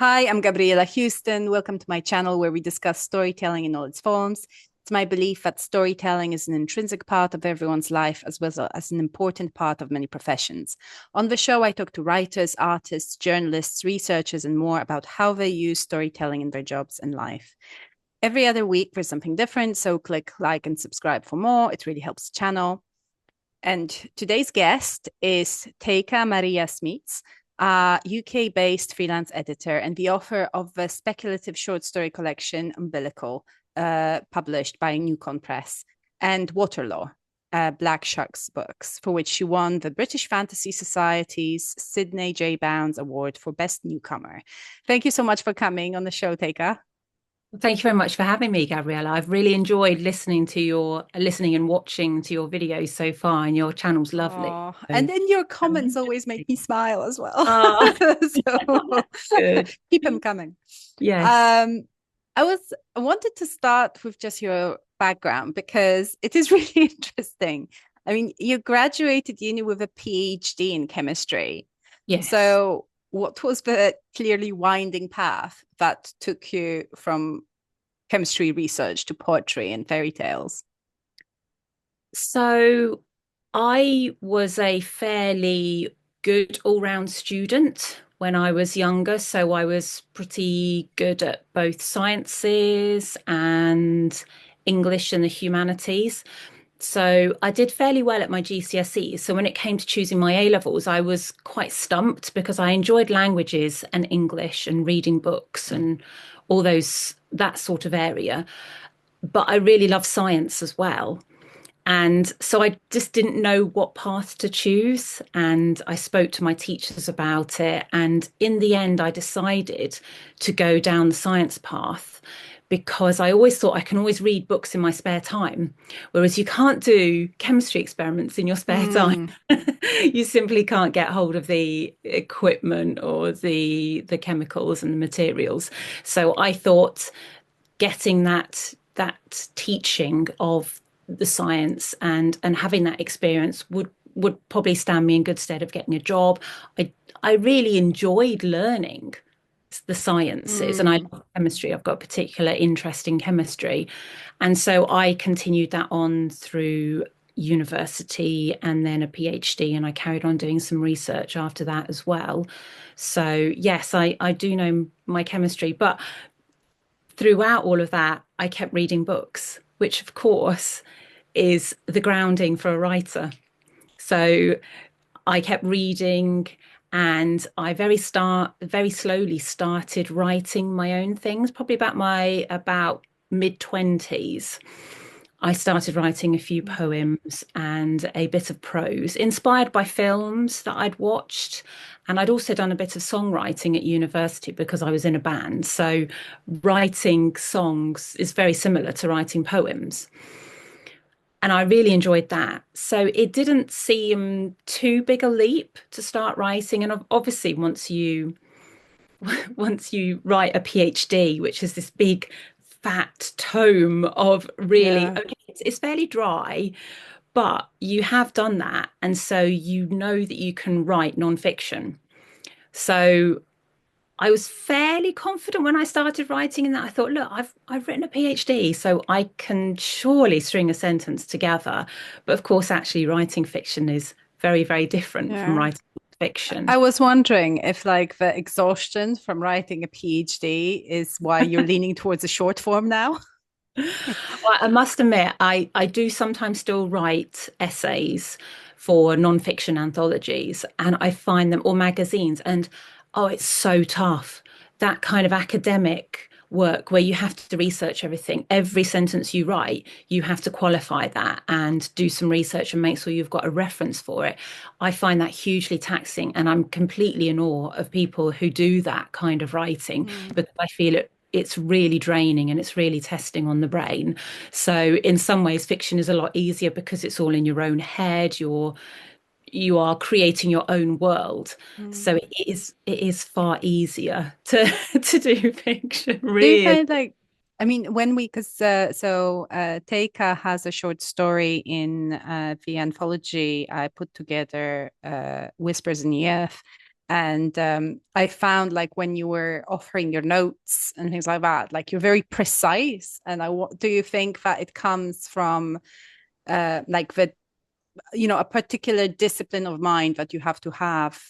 Hi, I'm Gabriela Houston. Welcome to my channel where we discuss storytelling in all its forms. It's my belief that storytelling is an intrinsic part of everyone's life as well as an important part of many professions. On the show, I talk to writers, artists, journalists, researchers, and more about how they use storytelling in their jobs and life. Every other week, there's something different, so click like and subscribe for more. It really helps the channel. And today's guest is Teika Marija Smits, a UK-based freelance editor and the author of the speculative short story collection Umbilical, published by NewCon Press, and Waterlore, Black Shuck Books, for which she won the British Fantasy Society's Sidney J. Bounds Award for Best Newcomer. Thank you so much for coming on the show, Teika. Thank you very much for having me, Gabriela. I've really enjoyed listening and watching to your videos so far, and your channel's lovely. Oh, and So, then your comments always make me smile as well. oh, So good. keep them coming. Yes. Um, I wanted to start with just your background because it is really interesting. I mean, you graduated uni with a PhD in chemistry. Yes. So what was the clearly winding path that took you from chemistry research to poetry and fairy tales? So I was a fairly good all-round student when I was younger. So I was pretty good at both sciences and English and the humanities. So I did fairly well at my GCSEs. So when it came to choosing my A levels, I was quite stumped because I enjoyed languages and English and reading books and all that sort of area. But I really love science as well. And so I just didn't know what path to choose. And I spoke to my teachers about it. And in the end, I decided to go down the science path because I always thought I can always read books in my spare time, whereas you can't do chemistry experiments in your spare time. Mm, You simply can't get hold of the equipment or the chemicals and the materials. So I thought getting that teaching of the science and having that experience would probably stand me in good stead of getting a job. I really enjoyed learning the sciences and I mm. love chemistry. I've got a particular interest in chemistry. And so I continued that on through university and then a PhD, and I carried on doing some research after that as well. So yes, I do know my chemistry, but throughout all of that, I kept reading books, which of course is the grounding for a writer. So I kept reading and I very slowly started writing my own things, probably about mid-20s. I started writing a few poems and a bit of prose, inspired by films that I'd watched. And I'd also done a bit of songwriting at university because I was in a band. So writing songs is very similar to writing poems. And I really enjoyed that. So it didn't seem too big a leap to start writing. And obviously, once you write a PhD, which is this big fat tome of really, Yeah. okay, it's fairly dry, but you have done that. And so you know that you can write nonfiction. So I was fairly confident when I started writing in that. I thought, look, I've written a PhD, so I can surely string a sentence together. But of course, actually writing fiction is very, very different from Yeah. writing fiction. I was wondering if like the exhaustion from writing a PhD is why you're leaning towards a short form now. Well, I must admit, I do sometimes still write essays for non-fiction anthologies, and I find them or magazines, and oh, it's so tough. That kind of academic work where you have to research everything. Every sentence you write, you have to qualify that and do some research and make sure you've got a reference for it. I find that hugely taxing, and I'm completely in awe of people who do that kind of writing Mm. because I feel it's really draining and it's really testing on the brain. So in some ways, fiction is a lot easier because it's all in your own head. You are creating your own world. Mm. So it is far easier to to do fiction, Do you really. find like, I mean, when we, because Teika has a short story in the anthology I put together, Whispers in the Earth. And I found like when you were offering your notes and things like that, like you're very precise. And do you think that it comes from like the, a particular discipline of mind that you have to have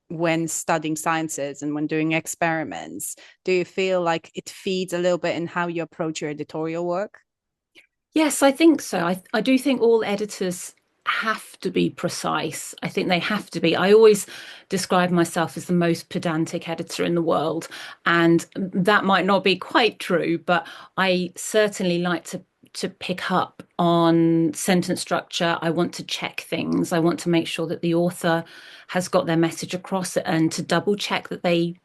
when studying sciences and when doing experiments? Do you feel like it feeds a little bit in how you approach your editorial work? Yes, I think so. I do think all editors have to be precise. I think they have to be. I always describe myself as the most pedantic editor in the world, and that might not be quite true, but I certainly like to pick up on sentence structure. I want to check things. I want to make sure that the author has got their message across and to double check that they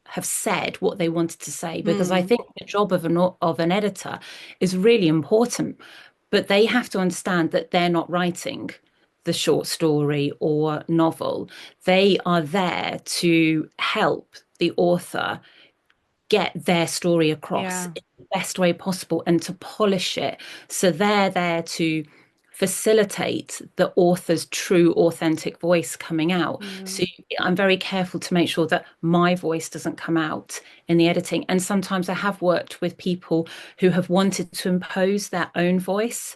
have said what they wanted to say, because I Mm, think the job of an editor is really important, but they have to understand that they're not writing the short story or novel. They are there to help the author get their story across yeah. in the best way possible and to polish it. So they're there to facilitate the author's true, authentic voice coming out. Yeah. So I'm very careful to make sure that my voice doesn't come out in the editing. And sometimes I have worked with people who have wanted to impose their own voice,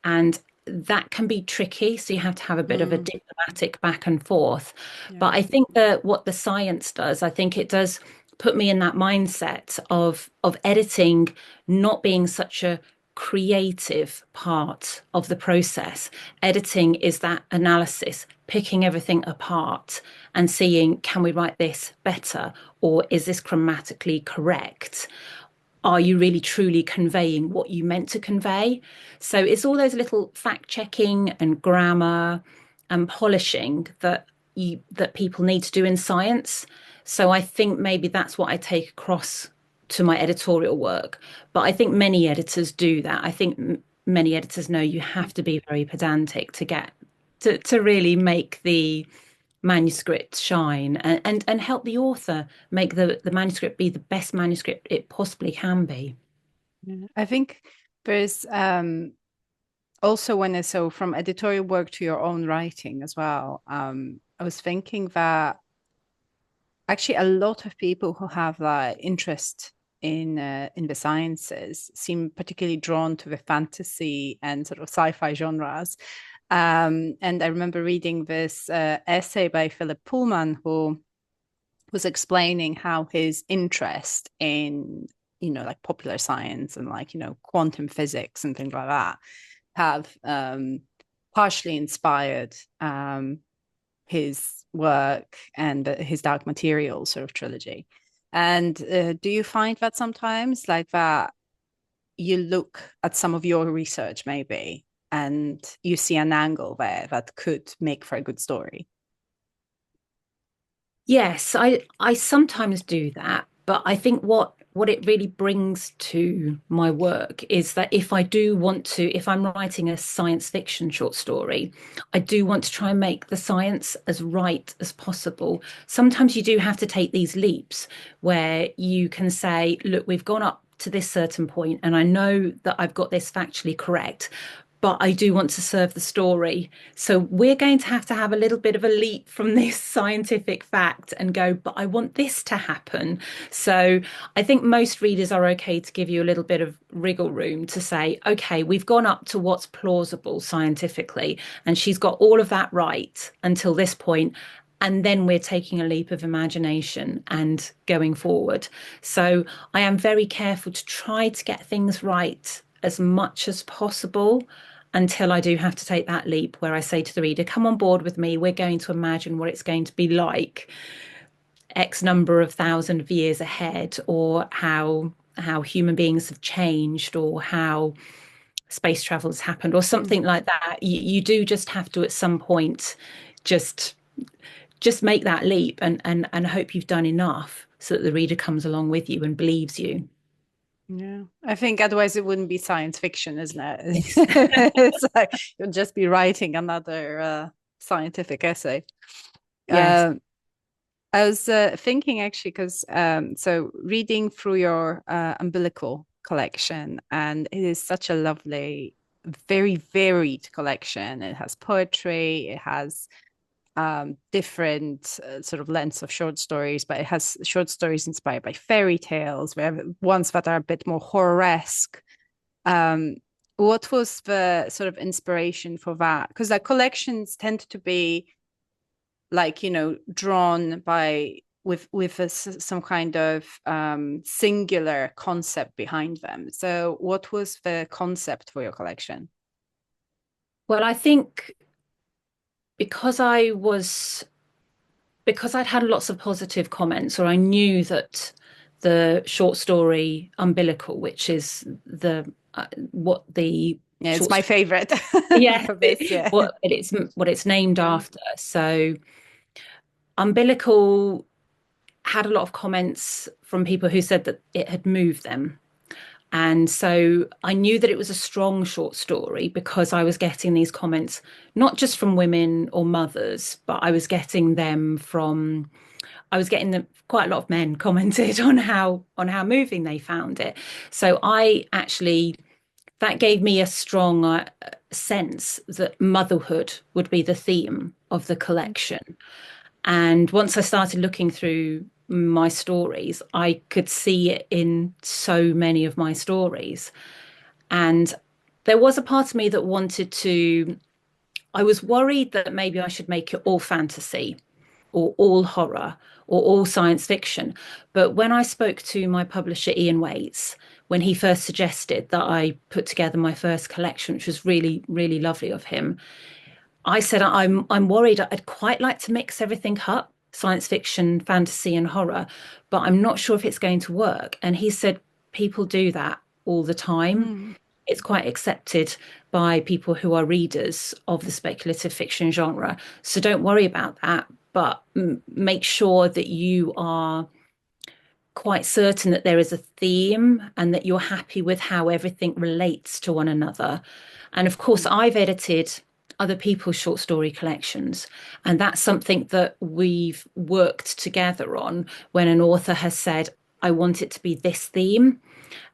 and that can be tricky. So you have to have a bit of a Mm, diplomatic back and forth. But yeah. I think that what the science does, I think it does put me in that mindset of editing not being such a creative part of the process. Editing is that analysis, picking everything apart and seeing, can we write this better, or is this grammatically correct? Are you really truly conveying what you meant to convey? So it's all those little fact checking and grammar and polishing that people need to do in science. So I think maybe that's what I take across to my editorial work. But I think many editors do that. I think many editors know you have to be very pedantic to get to really make the manuscript shine and help the author make the manuscript be the best manuscript it possibly can be. Yeah. I think there's also so from editorial work to your own writing as well. I was thinking that actually a lot of people who have like interest in the sciences seem particularly drawn to the fantasy and sort of sci-fi genres. And I remember reading this essay by Philip Pullman, who was explaining how his interest in, like popular science and like, quantum physics and things like that have partially inspired his work and his Dark Materials sort of trilogy. And do you find that sometimes like that you look at some of your research maybe and you see an angle there that could make for a good story? Yes, I sometimes do that, but I think what it really brings to my work is that if I'm writing a science fiction short story, I do want to try and make the science as right as possible. Sometimes you do have to take these leaps where you can say, look, we've gone up to this certain point, and I know that I've got this factually correct, but I do want to serve the story. So we're going to have a little bit of a leap from this scientific fact and go, but I want this to happen. So I think most readers are okay to give you a little bit of wriggle room to say, okay, we've gone up to what's plausible scientifically, and she's got all of that right until this point. And then we're taking a leap of imagination and going forward. So I am very careful to try to get things right as much as possible until I do have to take that leap where I say to the reader, come on board with me. We're going to imagine what it's going to be like X number of thousand of years ahead, or how human beings have changed, or how space travel has happened, or Mm. something like that. You do just have to at some point just just make that leap and hope you've done enough so that the reader comes along with you and believes you. Yeah, I think otherwise it wouldn't be science fiction, isn't it? Yes. It's like you'll just be writing another scientific essay. Yes. Um, I was thinking actually, because so reading through your Umbilical collection, and it is such a lovely, very varied collection. It has poetry, it has different sort of lengths of short stories, but it has short stories inspired by fairy tales. We have ones that are a bit more horror-esque. What was the sort of inspiration for that? Because like collections tend to be like, drawn by with some kind of singular concept behind them. So what was the concept for your collection? Well, I think because because I'd had lots of positive comments, or I knew that the short story Umbilical, which is the what the Yeah, it's short my favorite yeah for this. Yeah. what it's named after. So Umbilical had a lot of comments from people who said that it had moved them. And so I knew that it was a strong short story because I was getting these comments, not just from women or mothers, but I was getting them, quite a lot of men commented on how moving they found it. So I actually, that gave me a strong sense that motherhood would be the theme of the collection. And once I started looking through my stories, I could see it in so many of my stories. And there was a part of me that I was worried that maybe I should make it all fantasy or all horror or all science fiction. But when I spoke to my publisher, Ian Waits, when he first suggested that I put together my first collection, which was really, really lovely of him, I said, I'm worried. I'd quite like to mix everything up, science fiction, fantasy, and horror, but I'm not sure if it's going to work. And he said, people do that all the time. Mm. It's quite accepted by people who are readers of the speculative fiction genre. So don't worry about that, but make sure that you are quite certain that there is a theme and that you're happy with how everything relates to one another. And of course, I've edited other people's short story collections. And that's something that we've worked together on when an author has said, I want it to be this theme.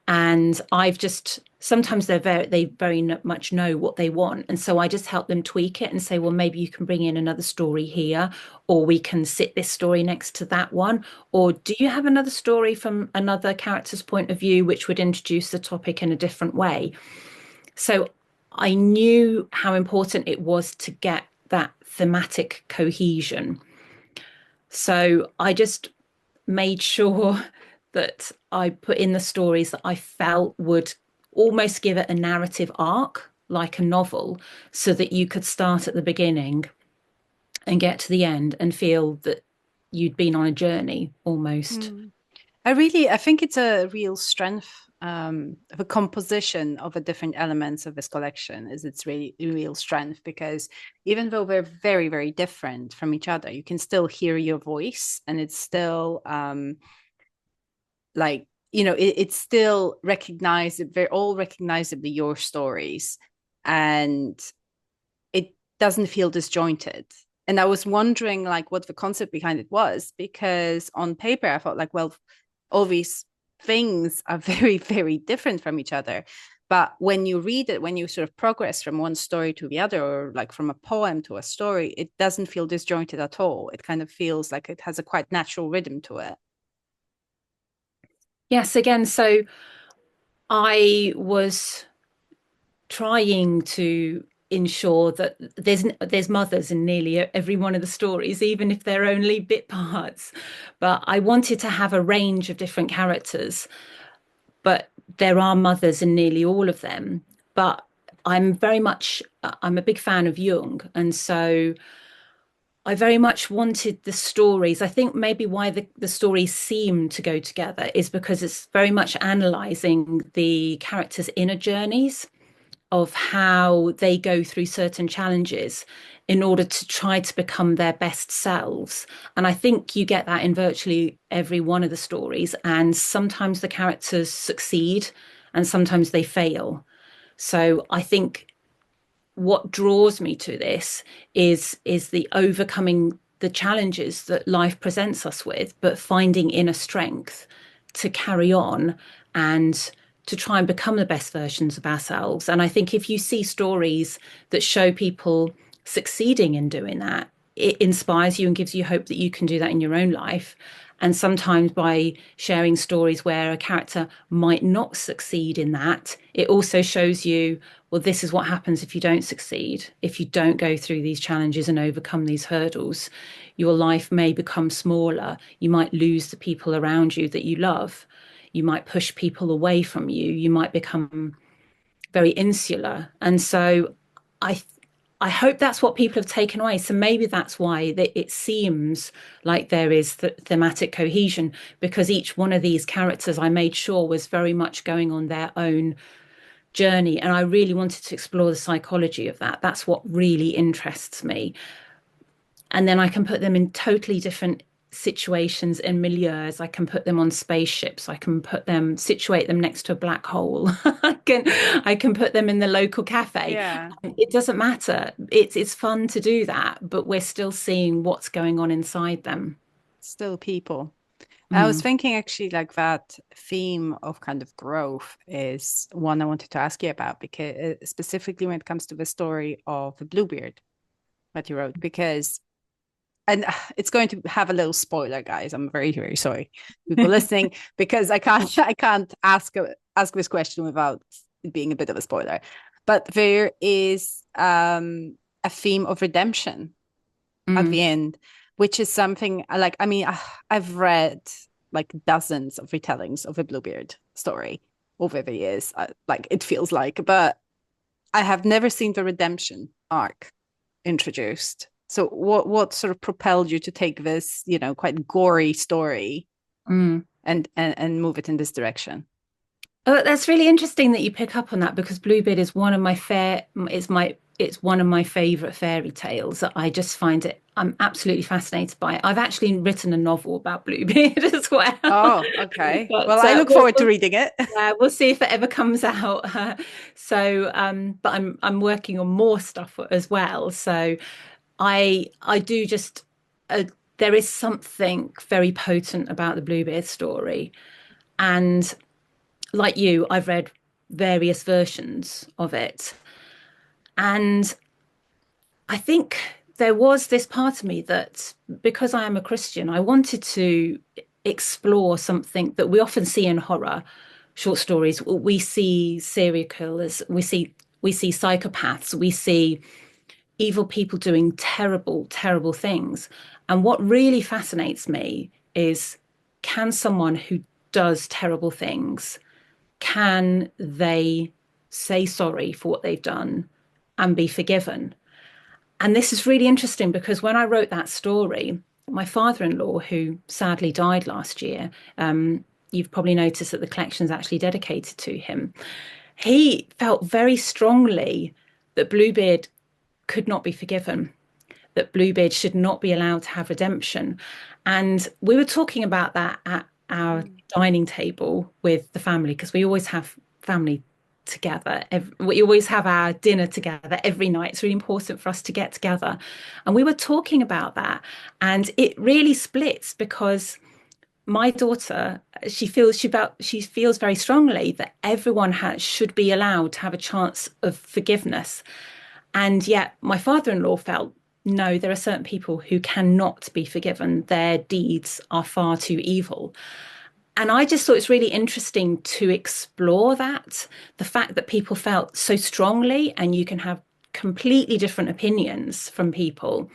And I've just sometimes they very much know what they want, and so I just help them tweak it and say, well, maybe you can bring in another story here, or we can sit this story next to that one, or do you have another story from another character's point of view which would introduce the topic in a different way. So I knew how important it was to get that thematic cohesion, so I just made sure that I put in the stories that I felt would almost give it a narrative arc, like a novel, so that you could start at the beginning and get to the end and feel that you'd been on a journey almost. Mm. I think it's a real strength of a composition of the different elements of this collection is its really real strength because even though we're very, very different from each other, you can still hear your voice and it's still like, it's still recognizable, they're all recognizably your stories and it doesn't feel disjointed. And I was wondering like what the concept behind it was because on paper I thought like, well, all these things are very, very different from each other. But when you read it, when you sort of progress from one story to the other, or like from a poem to a story, it doesn't feel disjointed at all. It kind of feels like it has a quite natural rhythm to it. Yes, again, so I was trying to ensure that there's mothers in nearly every one of the stories, even if they're only bit parts. But I wanted to have a range of different characters, but there are mothers in nearly all of them. But I'm a big fan of Jung, and so I very much wanted the stories. I think maybe why the stories seem to go together is because it's very much analysing the characters' inner journeys of how they go through certain challenges in order to try to become their best selves. And I think you get that in virtually every one of the stories. And sometimes the characters succeed and sometimes they fail. So I think what draws me to this is the overcoming the challenges that life presents us with, but finding inner strength to carry on and to try and become the best versions of ourselves. And I think if you see stories that show people succeeding in doing that, it inspires you and gives you hope that you can do that in your own life. And sometimes by sharing stories where a character might not succeed in that, it also shows you, well, this is what happens if you don't succeed. If you don't go through these challenges and overcome these hurdles, your life may become smaller. You might lose the people around you that you love. You might push people away from you. You might become very insular. And so I I hope that's what people have taken away. So maybe that's why it seems like there is thematic cohesion, because each one of these characters I made sure was very much going on their own journey. And I really wanted to explore the psychology of that. That's what really interests me. And then I can put them in totally different situations and milieus. I can put them on spaceships. I can situate them next to a black hole. I can put them in the local cafe. Yeah, It doesn't matter. It's fun to do that, but we're still seeing what's going on inside them. still people. I was Mm, thinking actually like that theme of kind of growth is one I wanted to ask you about, because specifically when it comes to the story of the Bluebeard that you wrote, because and it's going to have a little spoiler, guys. I'm very, very sorry, people listening, because I can't ask this question without it being a bit of a spoiler. But there is a theme of redemption at the mm, end, which is something like, I mean, I've read like dozens of retellings of a Bluebeard story over the years, like it feels like, but I have never seen the redemption arc introduced. So what sort of propelled you to take this, quite gory story mm. and move it in this direction? Oh, that's really interesting that you pick up on that, because Bluebeard is one of my it's one of my favorite fairy tales. I just find it, I'm absolutely fascinated by it. I've actually written a novel about Bluebeard as well. Oh, okay. Well, But I look forward to reading it. we'll see if it ever comes out. But I'm working on more stuff as well. So I do just there is something very potent about the Bluebeard story, and like you, I've read various versions of it. And I think there was this part of me that, because I am a Christian, I wanted to explore something that we often see in horror short stories. We see serial killers, we see psychopaths, we see evil people doing terrible, terrible things. And what really fascinates me is, can someone who does terrible things, can they say sorry for what they've done and be forgiven? And this is really interesting, because when I wrote that story, my father-in-law, who sadly died last year, you've probably noticed that the collection is actually dedicated to him. He felt very strongly that Bluebeard could not be forgiven, that Bluebeard should not be allowed to have redemption. And we were talking about that at our Mm. dining table with the family, because we always have family together. We always have our dinner together every night. It's really important for us to get together. And we were talking about that. And it really splits, because my daughter, she feels very strongly that everyone should be allowed to have a chance of forgiveness. And yet my father-in-law felt, no, there are certain people who cannot be forgiven. Their deeds are far too evil. And I just thought it's really interesting to explore that, the fact that people felt so strongly, and you can have completely different opinions from people.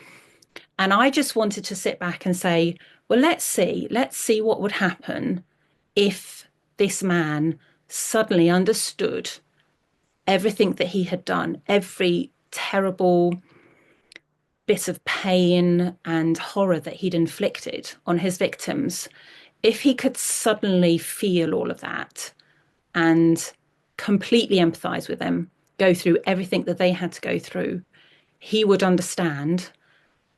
And I just wanted to sit back and say, well, let's see what would happen if this man suddenly understood everything that he had done, every terrible bit of pain and horror that he'd inflicted on his victims. If he could suddenly feel all of that and completely empathize with them, go through everything that they had to go through, he would understand.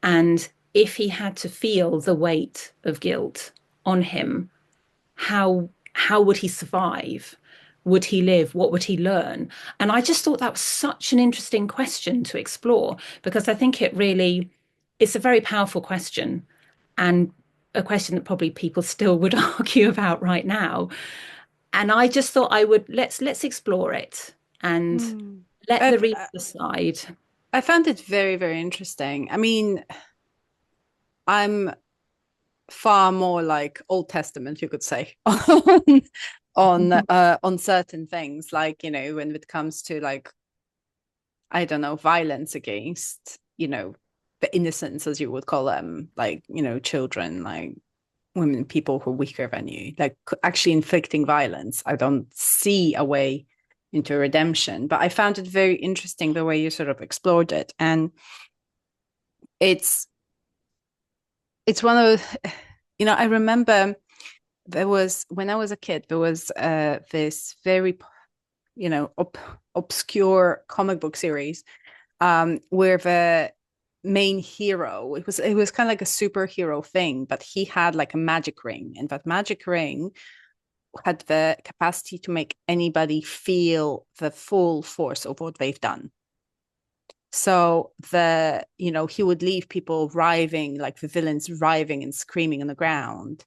And if he had to feel the weight of guilt on him, how would he survive? Would he live? What would he learn? And I just thought that was such an interesting question to explore, because I think it's a very powerful question, and a question that probably people still would argue about right now. And I just thought I would let's explore it and Hmm. let the I've reader decide. I found it very, very interesting. I mean, I'm far more like Old Testament, you could say, on certain things, like, you know, when it comes to like, I don't know, violence against, you know, the innocents, as you would call them, like, you know, children, like women, people who are weaker than you, like actually inflicting violence. I don't see a way into redemption, but I found it very interesting the way you sort of explored it. And it's one of, you know, I remember there was, when I was a kid, there was this very, you know, obscure comic book series where the main hero, it was kind of like a superhero thing, but he had like a magic ring, and that magic ring had the capacity to make anybody feel the full force of what they've done. So you know, he would leave people writhing, like the villains writhing and screaming on the ground,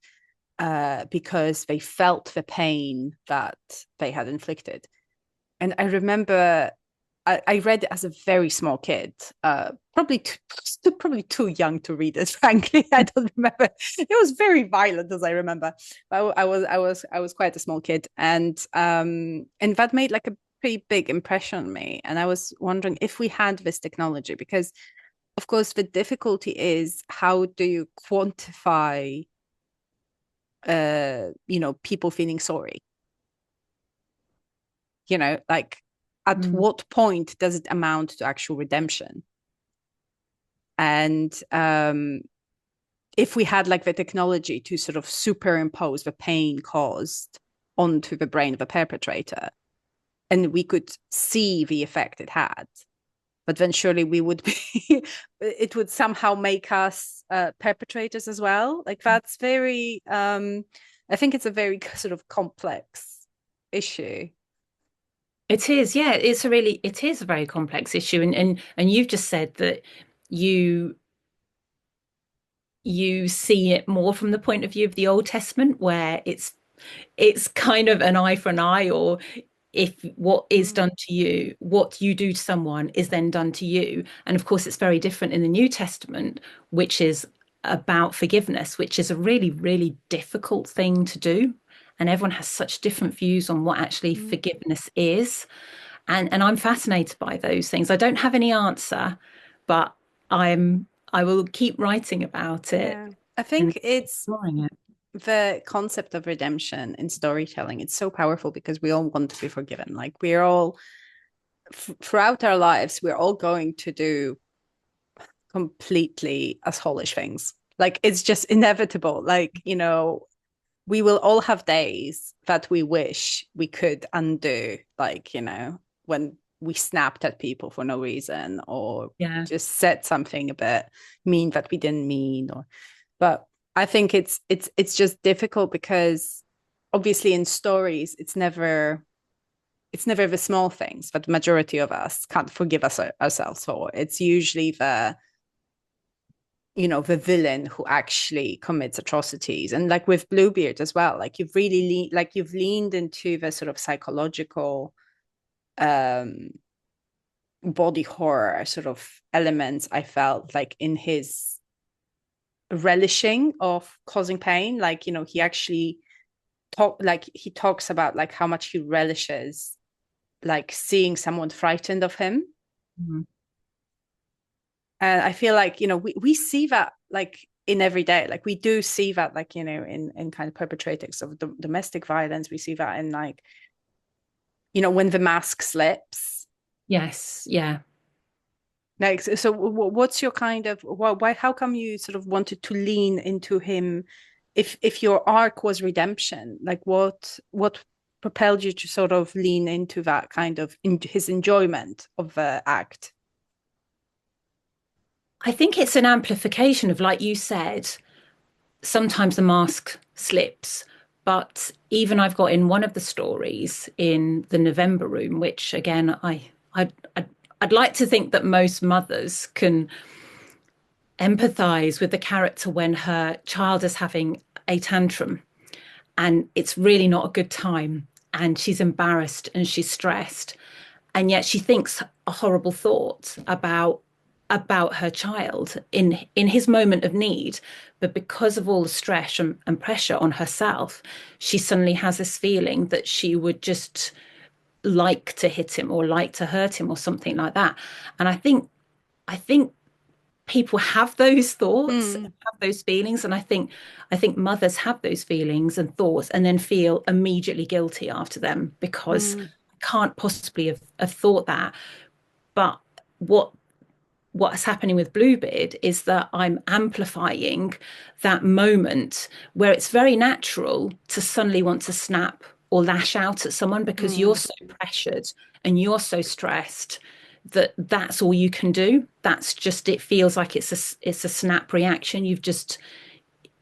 because they felt the pain that they had inflicted. And I remember I read it as a very small kid, probably too young to read it. Frankly, I don't remember. It was very violent, as I remember. I was quite a small kid, and that made like a pretty big impression on me. And I was wondering if we had this technology, because of course the difficulty is, how do you quantify, you know, people feeling sorry? You know, like at what point does it amount to actual redemption? And if we had like the technology to sort of superimpose the pain caused onto the brain of a perpetrator, and we could see the effect it had, but then surely we would be, it would somehow make us perpetrators as well. Like that's very, I think it's a very sort of complex issue. It is, yeah. It is a very complex issue, and you've just said that you you see it more from the point of view of the Old Testament, where it's kind of an eye for an eye, or if what is done to you, what you do to someone is then done to you. And of course, it's very different in the New Testament, which is about forgiveness, which is a really, really difficult thing to do. And everyone has such different views on what actually forgiveness is. And I'm fascinated by those things. I don't have any answer, but I will keep writing about it Yeah, I and think it's exploring it. the concept of redemption in storytelling. It's so powerful because we all want to be forgiven. Like we're all, throughout our lives, we're all going to do completely assholish things. Like it's just inevitable. Like, you know, we will all have days that we wish we could undo. Like, you know, when we snapped at people for no reason, or Yeah. just said something a bit mean that we didn't mean, or but I think it's just difficult because obviously in stories it's never the small things that the majority of us can't forgive ourselves for. It's usually the, you know, the villain who actually commits atrocities. And like with Bluebeard as well, like you've leaned into the sort of psychological um body horror sort of elements. I felt like in his relishing of causing pain, like, you know, he talks about like how much he relishes like seeing someone frightened of him. Mhm. And I feel like, you know, we see that like in every day. Like we do see that, like, you know, in kind of perpetrators of domestic violence. We see that in like, you know, when the mask slips. Yes. Yeah. Like, so what's your kind of, why, how come you sort of wanted to lean into him? If your arc was redemption, like what propelled you to sort of lean into that kind of his enjoyment of the act? I think it's an amplification of, like you said, sometimes the mask slips. But even I've got in one of the stories in the November Room, which again, I'd like to think that most mothers can empathize with the character when her child is having a tantrum and it's really not a good time and she's embarrassed and she's stressed and yet she thinks a horrible thought about about her child in his moment of need, but because of all the stress and pressure on herself, she suddenly has this feeling that she would just like to hit him or like to hurt him or something like that. And I think people have those thoughts, Mm, have those feelings, and I think mothers have those feelings and thoughts and then feel immediately guilty after them because mm. I can't possibly have thought that. But what what's happening with Bluebeard is that I'm amplifying that moment where it's very natural to suddenly want to snap or lash out at someone because you're Mm. so pressured and you're so stressed that that's all you can do. That's just, it feels like it's a snap reaction.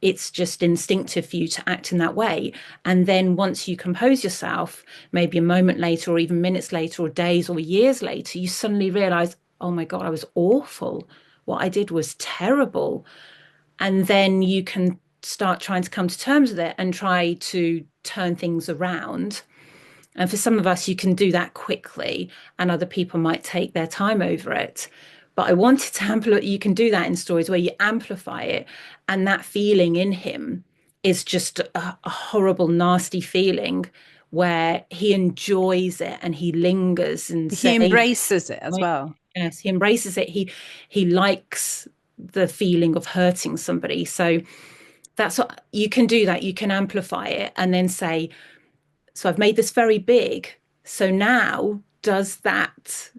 It's just instinctive for you to act in that way. And then once you compose yourself, maybe a moment later, or even minutes later, or days or years later, you suddenly realize, oh my God, I was awful. What I did was terrible. And then you can start trying to come to terms with it and try to turn things around. And for some of us, you can do that quickly, and other people might take their time over it. But I wanted to amplify, you can do that in stories where you amplify it, and that feeling in him is just a horrible, nasty feeling where he enjoys it and he lingers and He saves. embraces it as well. Yes, he embraces it. He likes the feeling of hurting somebody. So that's what you can do, that you can amplify it and then say, so I've made this very big. So now does that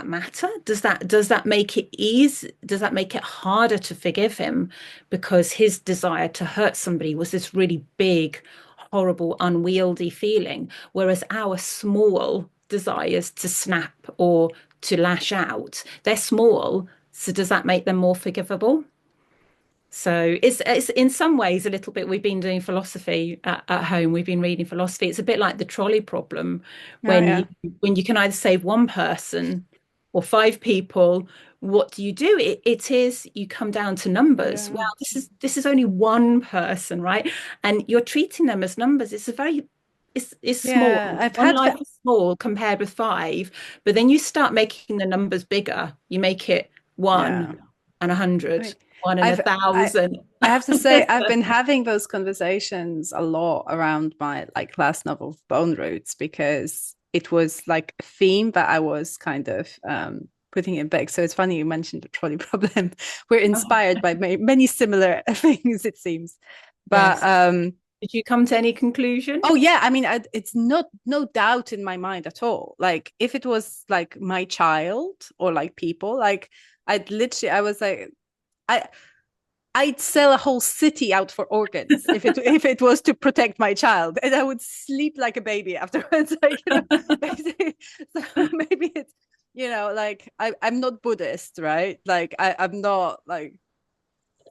matter? Does that make it easy? Does that make it harder to forgive him? Because his desire to hurt somebody was this really big, horrible, unwieldy feeling. Whereas our small desires to snap or to lash out, they're small. So does that make them more forgivable? So it's in some ways a little bit, we've been doing philosophy at home. We've been reading philosophy. It's a bit like the trolley problem Oh when you yeah. when you can either save one person or five people. What do you do? It is, you come down to numbers. Well, Yeah. this is only one person, right? And you're treating them as numbers. It's small. Yeah. I've One had life is small compared with five, but then you start making the numbers bigger. You make it yeah. 1 and 100, one and a I've I thousand. I have to say I've been having those conversations a lot around my like last novel, Bone Roots, because it was like a theme that I was kind of putting in back. So it's funny you mentioned the trolley problem. We're inspired by many similar things, it seems. But Yes. Did you come to any conclusion? oh yeah, I mean, it's not no doubt in my mind at all. Like if it was like my child or like people, like I was like, I I'd sell a whole city out for organs if it was to protect my child, and I would sleep like a baby afterwards. Like so maybe it's like I'm not Buddhist, right? Like I'm not like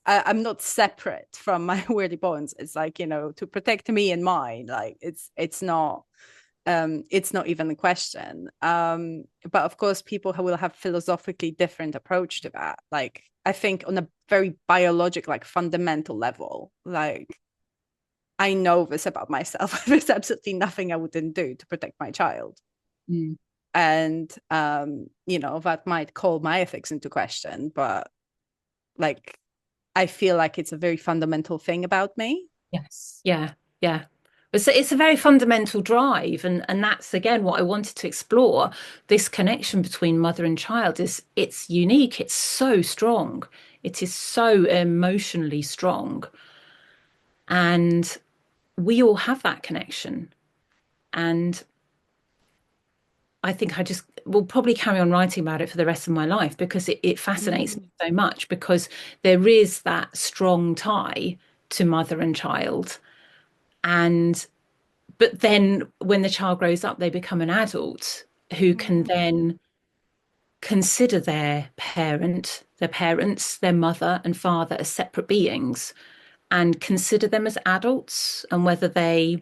I'm not separate from my worthy bones. It's like to protect me and mine. Like it's not even a question. But of course, people will have philosophically different approach to that. Like I think on a very biologic, like fundamental level, like I know this about myself. There's absolutely nothing I wouldn't do to protect my child. Mm. And that might call my ethics into question, but like I feel like it's a very fundamental thing about me. Yes. Yeah. Yeah. It's a very fundamental drive, and that's again what I wanted to explore. This connection between mother and child it's unique. It's so strong. It is so emotionally strong, and we all have that connection. And I think I just will probably carry on writing about it for the rest of my life because it fascinates Mm. me so much because there is that strong tie to mother and child. And but then when the child grows up, they become an adult who can Mm. then consider their parents, their mother and father as separate beings and consider them as adults and whether they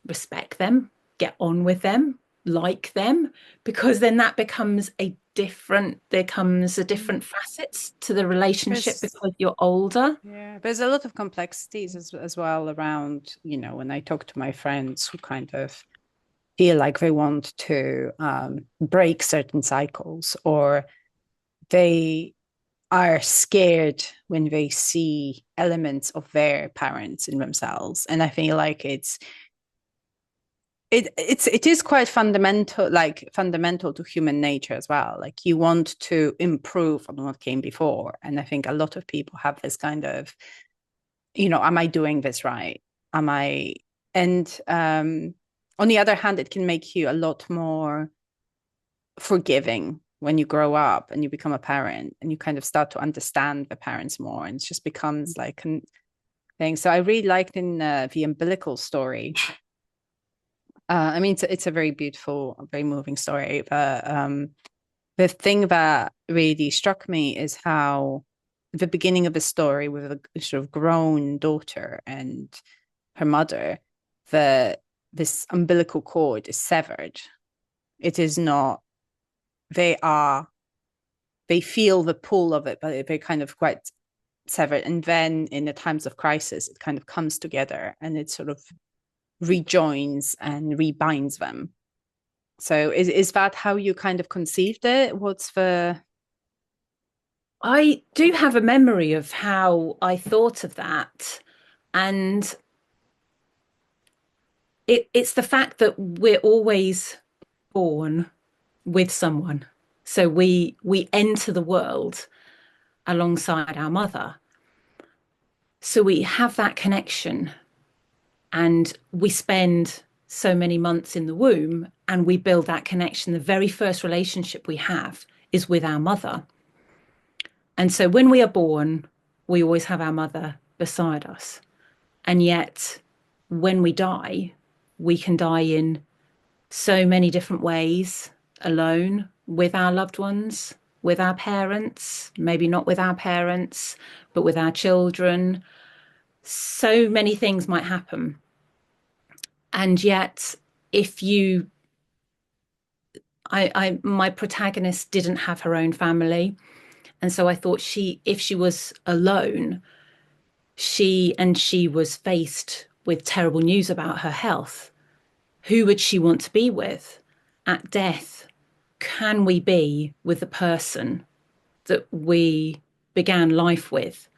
respect them, get on with them, like them, because then that becomes a different facets to the relationship There's because you're older. Yeah, there's a lot of complexities as well around, when I talk to my friends who kind of feel like they want to break certain cycles, or they are scared when they see elements of their parents in themselves. And I feel like it is quite fundamental, like fundamental to human nature as well. Like you want to improve on what came before. And I think a lot of people have this kind of, am I doing this right? Am I and on the other hand, it can make you a lot more forgiving when you grow up and you become a parent and you kind of start to understand the parents more, and it just becomes like a thing. So I really liked in the Umbilical story. I mean, it's a very beautiful, very moving story. But the thing that really struck me is how the beginning of the story with a sort of grown daughter and her mother, this umbilical cord is severed. It is not. They are. They feel the pull of it, but they're kind of quite severed. And then in the times of crisis, it kind of comes together and it sort of rejoins and rebinds them. So is that how you kind of conceived it? What's the I do have a memory of how I thought of that. And it's the fact that we're always born with someone. So we enter the world alongside our mother. So we have that connection and we spend so many months in the womb and we build that connection. The very first relationship we have is with our mother. And so when we are born, we always have our mother beside us. And yet, when we die, we can die in so many different ways, alone, with our loved ones, with our parents, maybe not with our parents, but with our children. So many things might happen. And yet, if you, my protagonist didn't have her own family. And so I thought if she was alone, she was faced with terrible news about her health. Who would she want to be with at death? Can we be with the person that we began life with?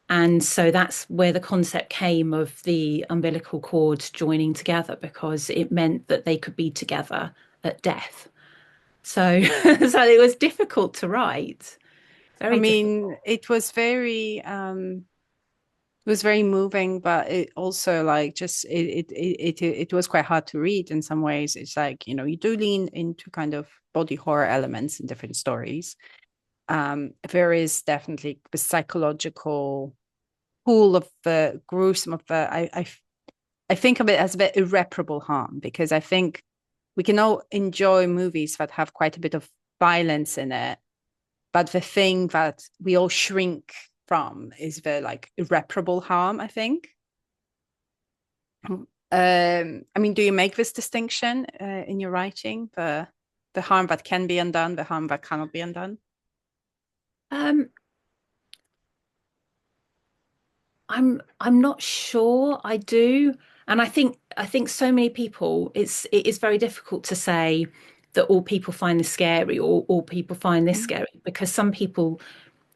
And so that's where the concept came of the umbilical cord joining together, because it meant that they could be together at death. So, so it was difficult to write. I Very difficult. mean, it was very moving, but it also like just it was quite hard to read in some ways. It's like, you do lean into kind of body horror elements in different stories. There is definitely the psychological pull of the gruesome of the I think of it as a bit irreparable harm, because I think we can all enjoy movies that have quite a bit of violence in it, but the thing that we all shrink from is the like irreparable harm, I think. I mean, do you make this distinction in your writing, the harm that can be undone, the harm that cannot be undone? Um, I'm not sure I do. And I think so many people, it is very difficult to say that all people find this scary or all people find this Mm. scary, because some people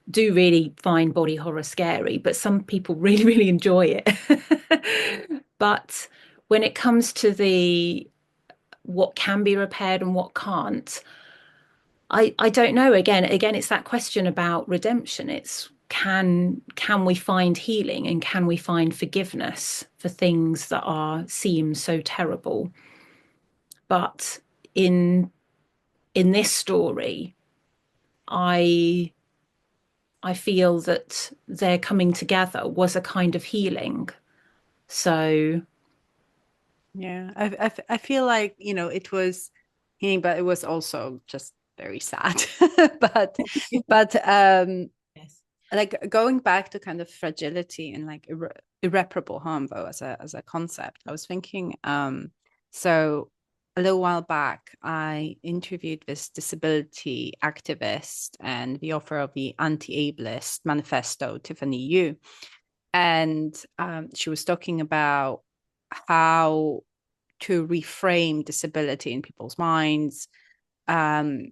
do really find body horror scary, but some people really, really enjoy it. But when it comes to the what can be repaired and what can't, I don't know. Again, it's that question about redemption. It's can we find healing and can we find forgiveness for things that are seem so terrible? But in in this story, I I feel that their coming together was a kind of healing. So Yeah, I feel like, it was healing, but it was also just very sad. But but yes. like going back to kind of fragility and like irreparable harm though as a concept, I was thinking so a little while back I interviewed this disability activist and the author of the anti-ableist manifesto, Tiffany Yu, and she was talking about how to reframe disability in people's minds, um,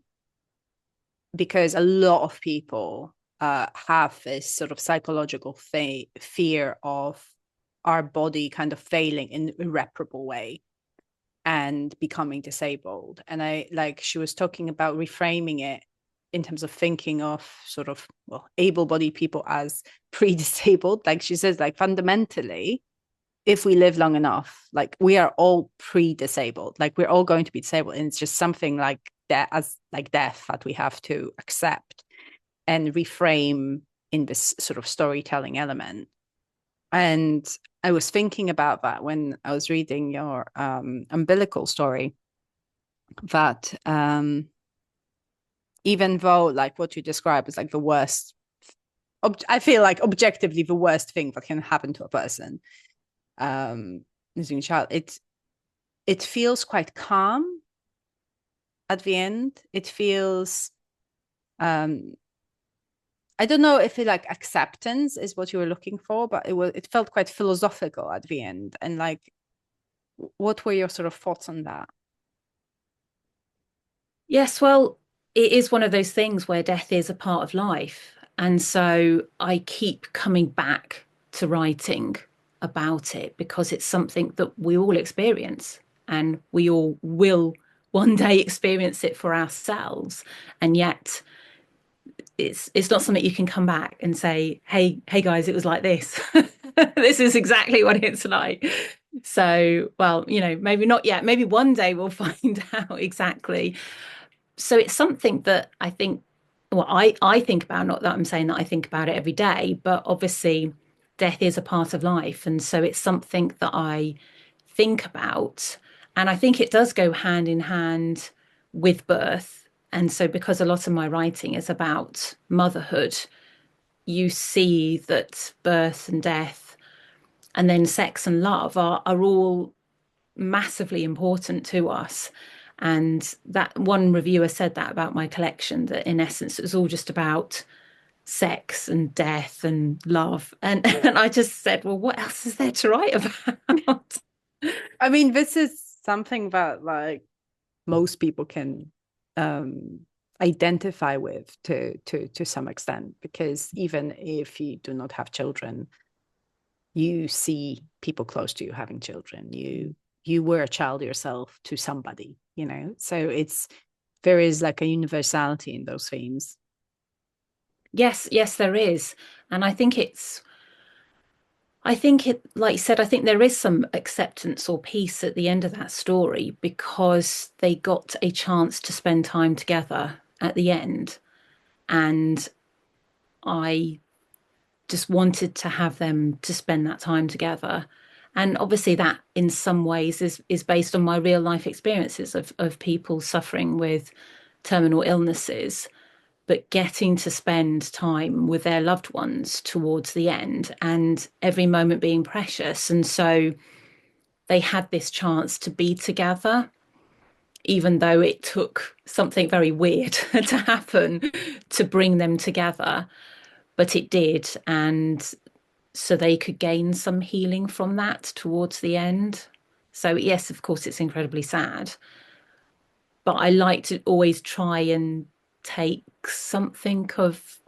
because a lot of people have this sort of psychological fear of our body kind of failing in an irreparable way and becoming disabled. And I like she was talking about reframing it in terms of thinking of sort of, well, able-bodied people as pre-disabled. Like she says, like fundamentally, if we live long enough, like we are all pre-disabled, like we're all going to be disabled, and it's just something like that, as like death, that we have to accept and reframe in this sort of storytelling element. And I was thinking about that when I was reading your umbilical story, that even though like what you describe is like the worst, I feel like objectively the worst thing that can happen to a person, losing a child, it feels quite calm at the end. It feels I don't know if it like acceptance is what you were looking for, but it felt quite philosophical at the end. And like, what were your sort of thoughts on that? Yes, well, it is one of those things where death is a part of life. And so I keep coming back to writing about it because it's something that we all experience and we all will one day experience it for ourselves. And yet it's not something you can come back and say, hey guys, it was like this. This is exactly what it's like. So, well, maybe not yet. Maybe one day we'll find out exactly. So it's something that I think, well, I think about, not that I'm saying that I think about it every day, but obviously death is a part of life. And so it's something that I think about. And I think it does go hand in hand with birth. And so because a lot of my writing is about motherhood, you see that birth and death and then sex and love are all massively important to us. And that one reviewer said that about my collection, that in essence it was all just about sex and death and love. And I just said, well, what else is there to write about? I mean, this is something that like most people can identify with to some extent, because even if you do not have children, you see people close to you having children. You were a child yourself to somebody, so there is like a universality in those themes. Yes, there is. And I think it, like you said, I think there is some acceptance or peace at the end of that story because they got a chance to spend time together at the end. And I just wanted to have them to spend that time together. And obviously that in some ways is based on my real life experiences of people suffering with terminal illnesses, but getting to spend time with their loved ones towards the end and every moment being precious. And so they had this chance to be together, even though it took something very weird to happen to bring them together, but it did. And so they could gain some healing from that towards the end. So, yes, of course, it's incredibly sad, but I like to always try and take something of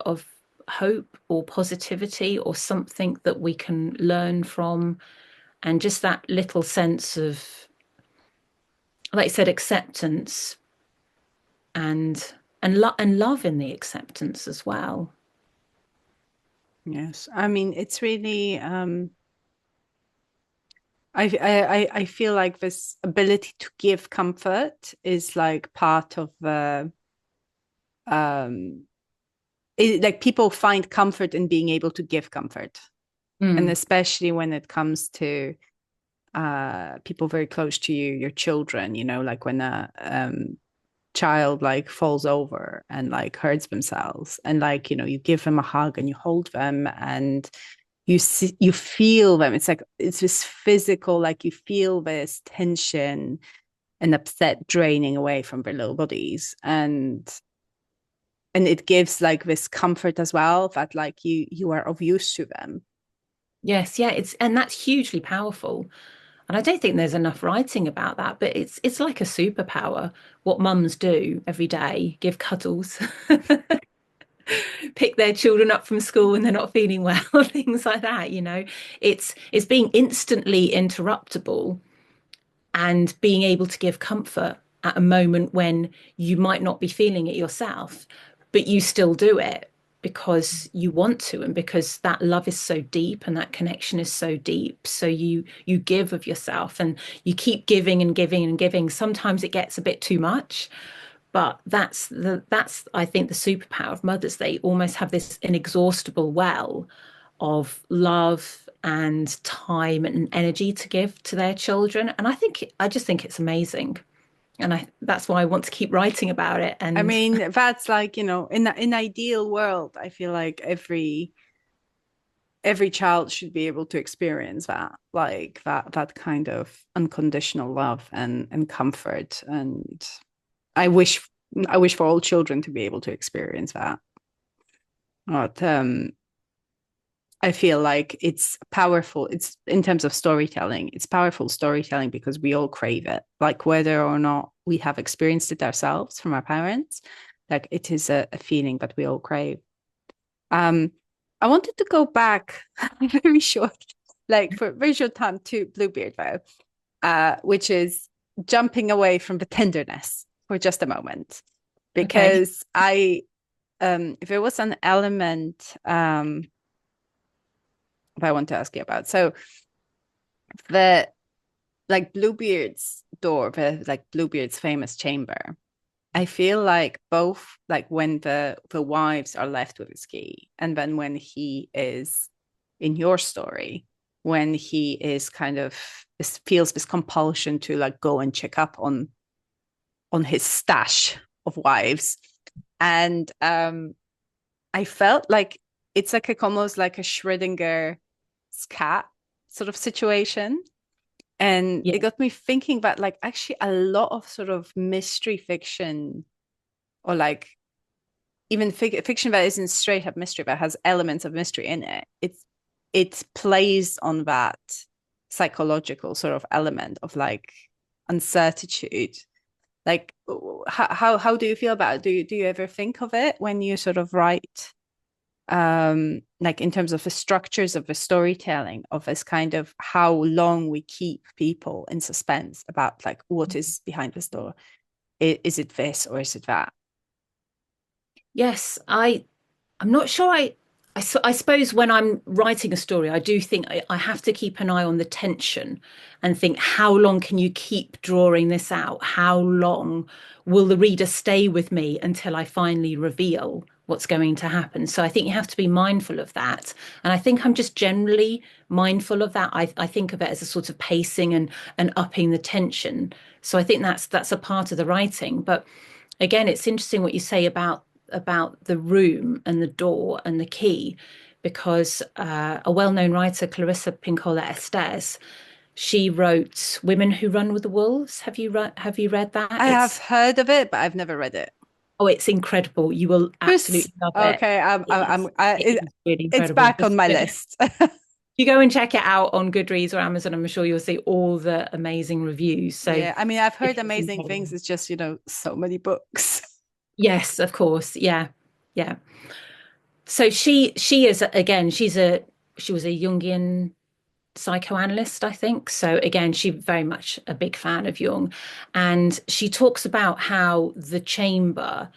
hope or positivity or something that we can learn from, and just that little sense of, like I said, acceptance and and love in the acceptance as well. Yes, I mean it's really I feel like this ability to give comfort is like part of the like people find comfort in being able to give comfort, and Mm. especially when it comes to people very close to you, your children, like when a child like falls over and like hurts themselves, and like you give them a hug and you hold them and you feel them. It's like it's this physical, like you feel this tension and upset draining away from their little bodies, and it gives like this comfort as well, that like you are of use to them. Yes, yeah, and that's hugely powerful. And I don't think there's enough writing about that, but it's like a superpower. What mums do every day, give cuddles. pick their children up from school when they're not feeling well, things like that, it's being instantly interruptible and being able to give comfort at a moment when you might not be feeling it yourself, but you still do it because you want to, and because that love is so deep and that connection is so deep. So you give of yourself, and you keep giving and giving and giving. Sometimes it gets a bit too much, but that's I think the superpower of mothers. They almost have this inexhaustible well of love and time and energy to give to their children. And I just think it's amazing. And that's why I want to keep writing about it. I And mean, that's like, in ideal world, I feel like every child should be able to experience that, like that kind of unconditional love and comfort. And I wish I wish for all children to be able to experience that. But I feel like it's powerful. It's in terms of storytelling, it's powerful storytelling because we all crave it. Like whether or not we have experienced it ourselves from our parents, like it is a feeling that we all crave. Um, I wanted to go back very short, like for a very short time to Bluebeard though, which is jumping away from the tenderness for just a moment. okay. Because if it was an element I want to ask you about. So the like Bluebeard's door, the like Bluebeard's famous chamber. I feel like both like when the wives are left with his key, and then when he is in your story, when he is kind of feels this compulsion to like go and check up on his stash of wives. And I felt like it's like almost like a Schrödinger cat sort of situation. And Yeah. it got me thinking about like actually a lot of sort of mystery fiction, or like even fiction that isn't straight up mystery but has elements of mystery in it. It plays on that psychological sort of element of like uncertitude. Like how do you feel about it? Do you ever think of it when you sort of write like in terms of the structures of the storytelling, of this kind of how long we keep people in suspense about like what is behind this door? Is it this or is it that? Yes, I'm not sure. I suppose when I'm writing a story, I do think I have to keep an eye on the tension and think, how long can you keep drawing this out? How long will the reader stay with me until I finally reveal what's going to happen? So I think you have to be mindful of that. And I think I'm just generally mindful of that. I think of it as a sort of pacing and upping the tension. So I think that's a part of the writing. But again, it's interesting what you say about the room and the door and the key, because a well-known writer, Clarissa Pinkola Estes, she wrote Women Who Run with the Wolves. Have you read that? I have It's heard of it, but I've never read it. Oh, it's incredible. You will Chris, absolutely love it. okay, It is really it's incredible. back on my list. You go and check it out on Goodreads or Amazon, I'm sure you'll see all the amazing reviews. So Yeah, I mean, I've heard it's amazing things. incredible. It's just, so many books. Yes, of course. Yeah. Yeah. So she is, again, she was a Jungian psychoanalyst, I think. So again, she's very much a big fan of Jung. And she talks about how the chamber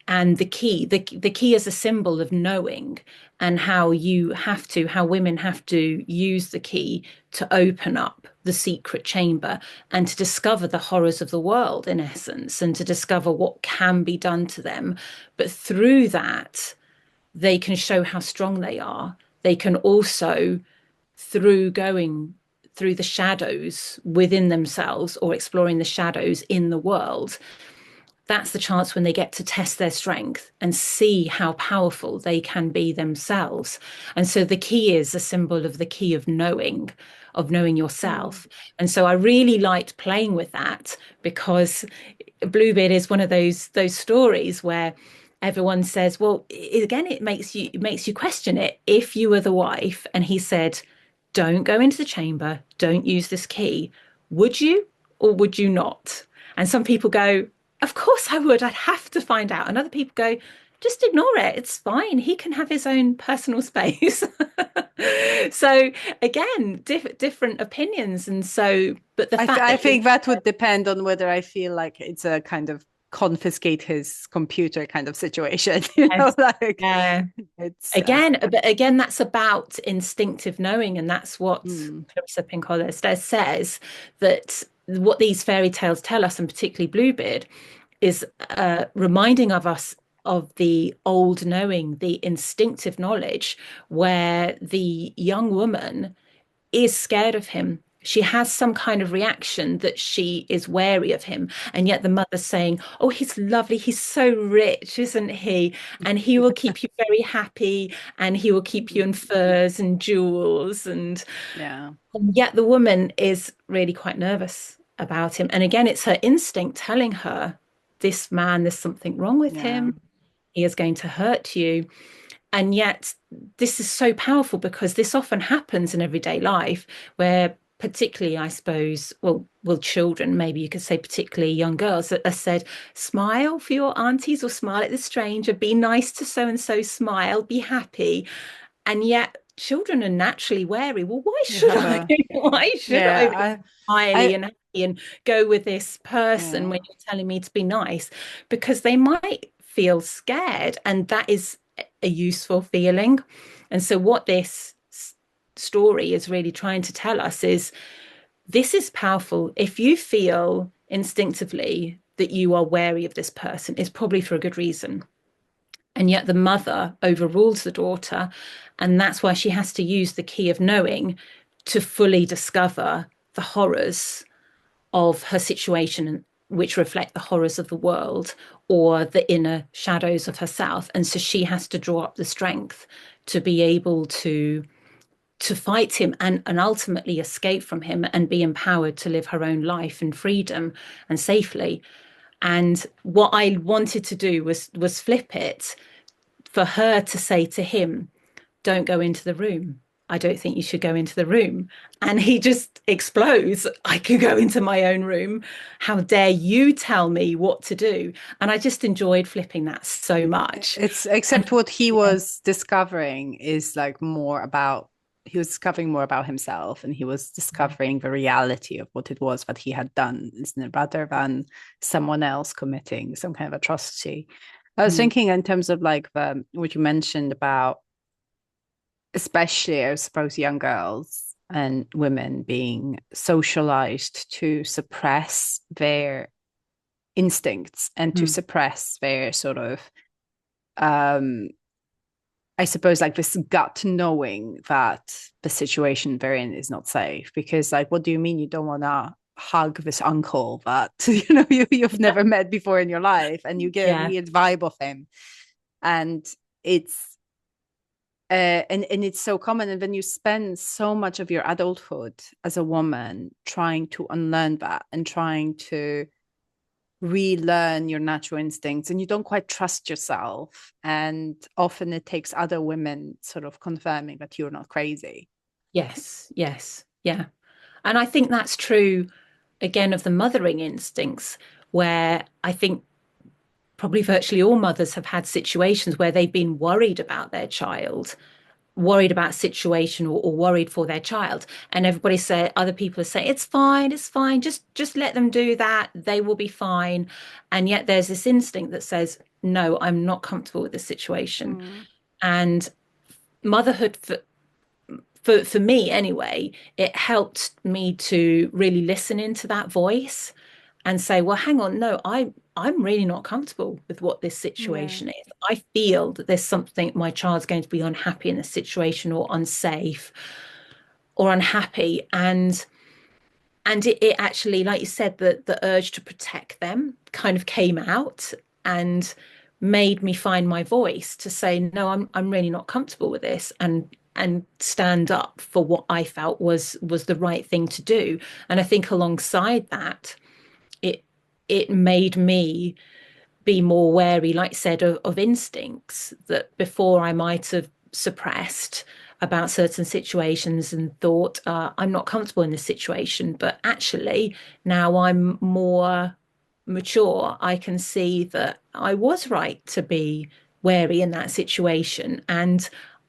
and the key is a symbol of knowing, and how women have to use the key to open up the secret chamber and to discover the horrors of the world, in essence, and to discover what can be done to them. But through that, they can show how strong they are. They can also, through going through the shadows within themselves or exploring the shadows in the world, that's the chance when they get to test their strength and see how powerful they can be themselves. And so the key is a symbol of the key of knowing Mm. yourself. And so I really liked playing with that, because Bluebeard is one of those stories where everyone says, well, again, it makes you question it. If you were the wife and he said, don't go into the chamber, don't use this key, would you or would you not? And some people go, of course I would. I'd have to find out. And other people go, just ignore it. It's fine. He can have his own personal space. So again, different opinions. And so, but the fact I that think that would depend on whether I feel like it's a kind of confiscate his computer kind of situation, yes, like yeah. it's But again, that's about instinctive knowing, and that's what mm, Clarissa Pinkola Estes says, that what these fairy tales tell us, and particularly Bluebeard, is reminding of us of the old knowing, the instinctive knowledge, where the young woman is scared of him. She has some kind of reaction that she is wary of him. And yet the mother's saying, oh, he's lovely. He's so rich, isn't he? And he will keep you very happy, and he will keep you in furs and jewels. yeah, And yet the woman is really quite nervous about him. And again, it's her instinct telling her, this man, there's something wrong with yeah. him. He is going to hurt you. And yet, this is so powerful because this often happens in everyday life where, particularly, I suppose, well, children, maybe you could say, particularly young girls, that are said, smile for your aunties or smile at the stranger, be nice to so and so, smile, be happy. And yet, children are naturally wary. Well, why You should have I? a Why should I be yeah, smiley I and happy and go with this person yeah. when you're telling me to be nice? Because they might feel scared, and that is a useful feeling. And so, what this story is really trying to tell us is this is powerful. If you feel instinctively that you are wary of this person, it's probably for a good reason. And yet the mother overrules the daughter. And that's why she has to use the key of knowing to fully discover the horrors of her situation, which reflect the horrors of the world or the inner shadows of herself. And so she has to draw up the strength to be able to fight him and ultimately escape from him and be empowered to live her own life in freedom and safely. And what I wanted to do was flip it for her to say to him, don't go into the room. I don't think you should go into the room. And he just explodes. I can go into my own room. How dare you tell me what to do? And I just enjoyed flipping that so much. It's And except what he yeah, was discovering is like more about he was discovering more about himself and he was discovering the reality of what it was that he had done, isn't it, rather than someone else committing some kind of atrocity. I was mm, thinking in terms of like the what you mentioned about, especially I suppose young girls and women being socialized to suppress their instincts and to mm, suppress their sort of um I suppose like this gut knowing that the situation they're in is not safe. Because like, what do you mean you don't want to hug this uncle that you've never met before in your life, and you get a yeah, weird vibe of him, and it's and it's so common. And then you spend so much of your adulthood as a woman trying to unlearn that and trying to relearn your natural instincts, and you don't quite trust yourself, and often it takes other women sort of confirming that you're not crazy. yes, yes, yeah. And I think that's true again of the mothering instincts, where I think probably virtually all mothers have had situations where they've been worried about their child, worried about situation, or worried for their child. And everybody say, other people are saying, it's fine, just let them do that, they will be fine. And yet there's this instinct that says, no, I'm not comfortable with this situation. Mm. And motherhood for me anyway, it helped me to really listen into that voice and say, well, hang on, no, I'm really not comfortable with what this Yeah. situation is. I feel that there's something, my child's going to be unhappy in this situation, or unsafe or unhappy. And it actually, like you said, the urge to protect them kind of came out and made me find my voice to say, no, I'm really not comfortable with this, and stand up for what I felt was the right thing to do. And I think alongside that, it it made me be more wary, like I said, of instincts that before I might have suppressed about certain situations and thought, I'm not comfortable in this situation. But actually, now I'm more mature, I can see that I was right to be wary in that situation, and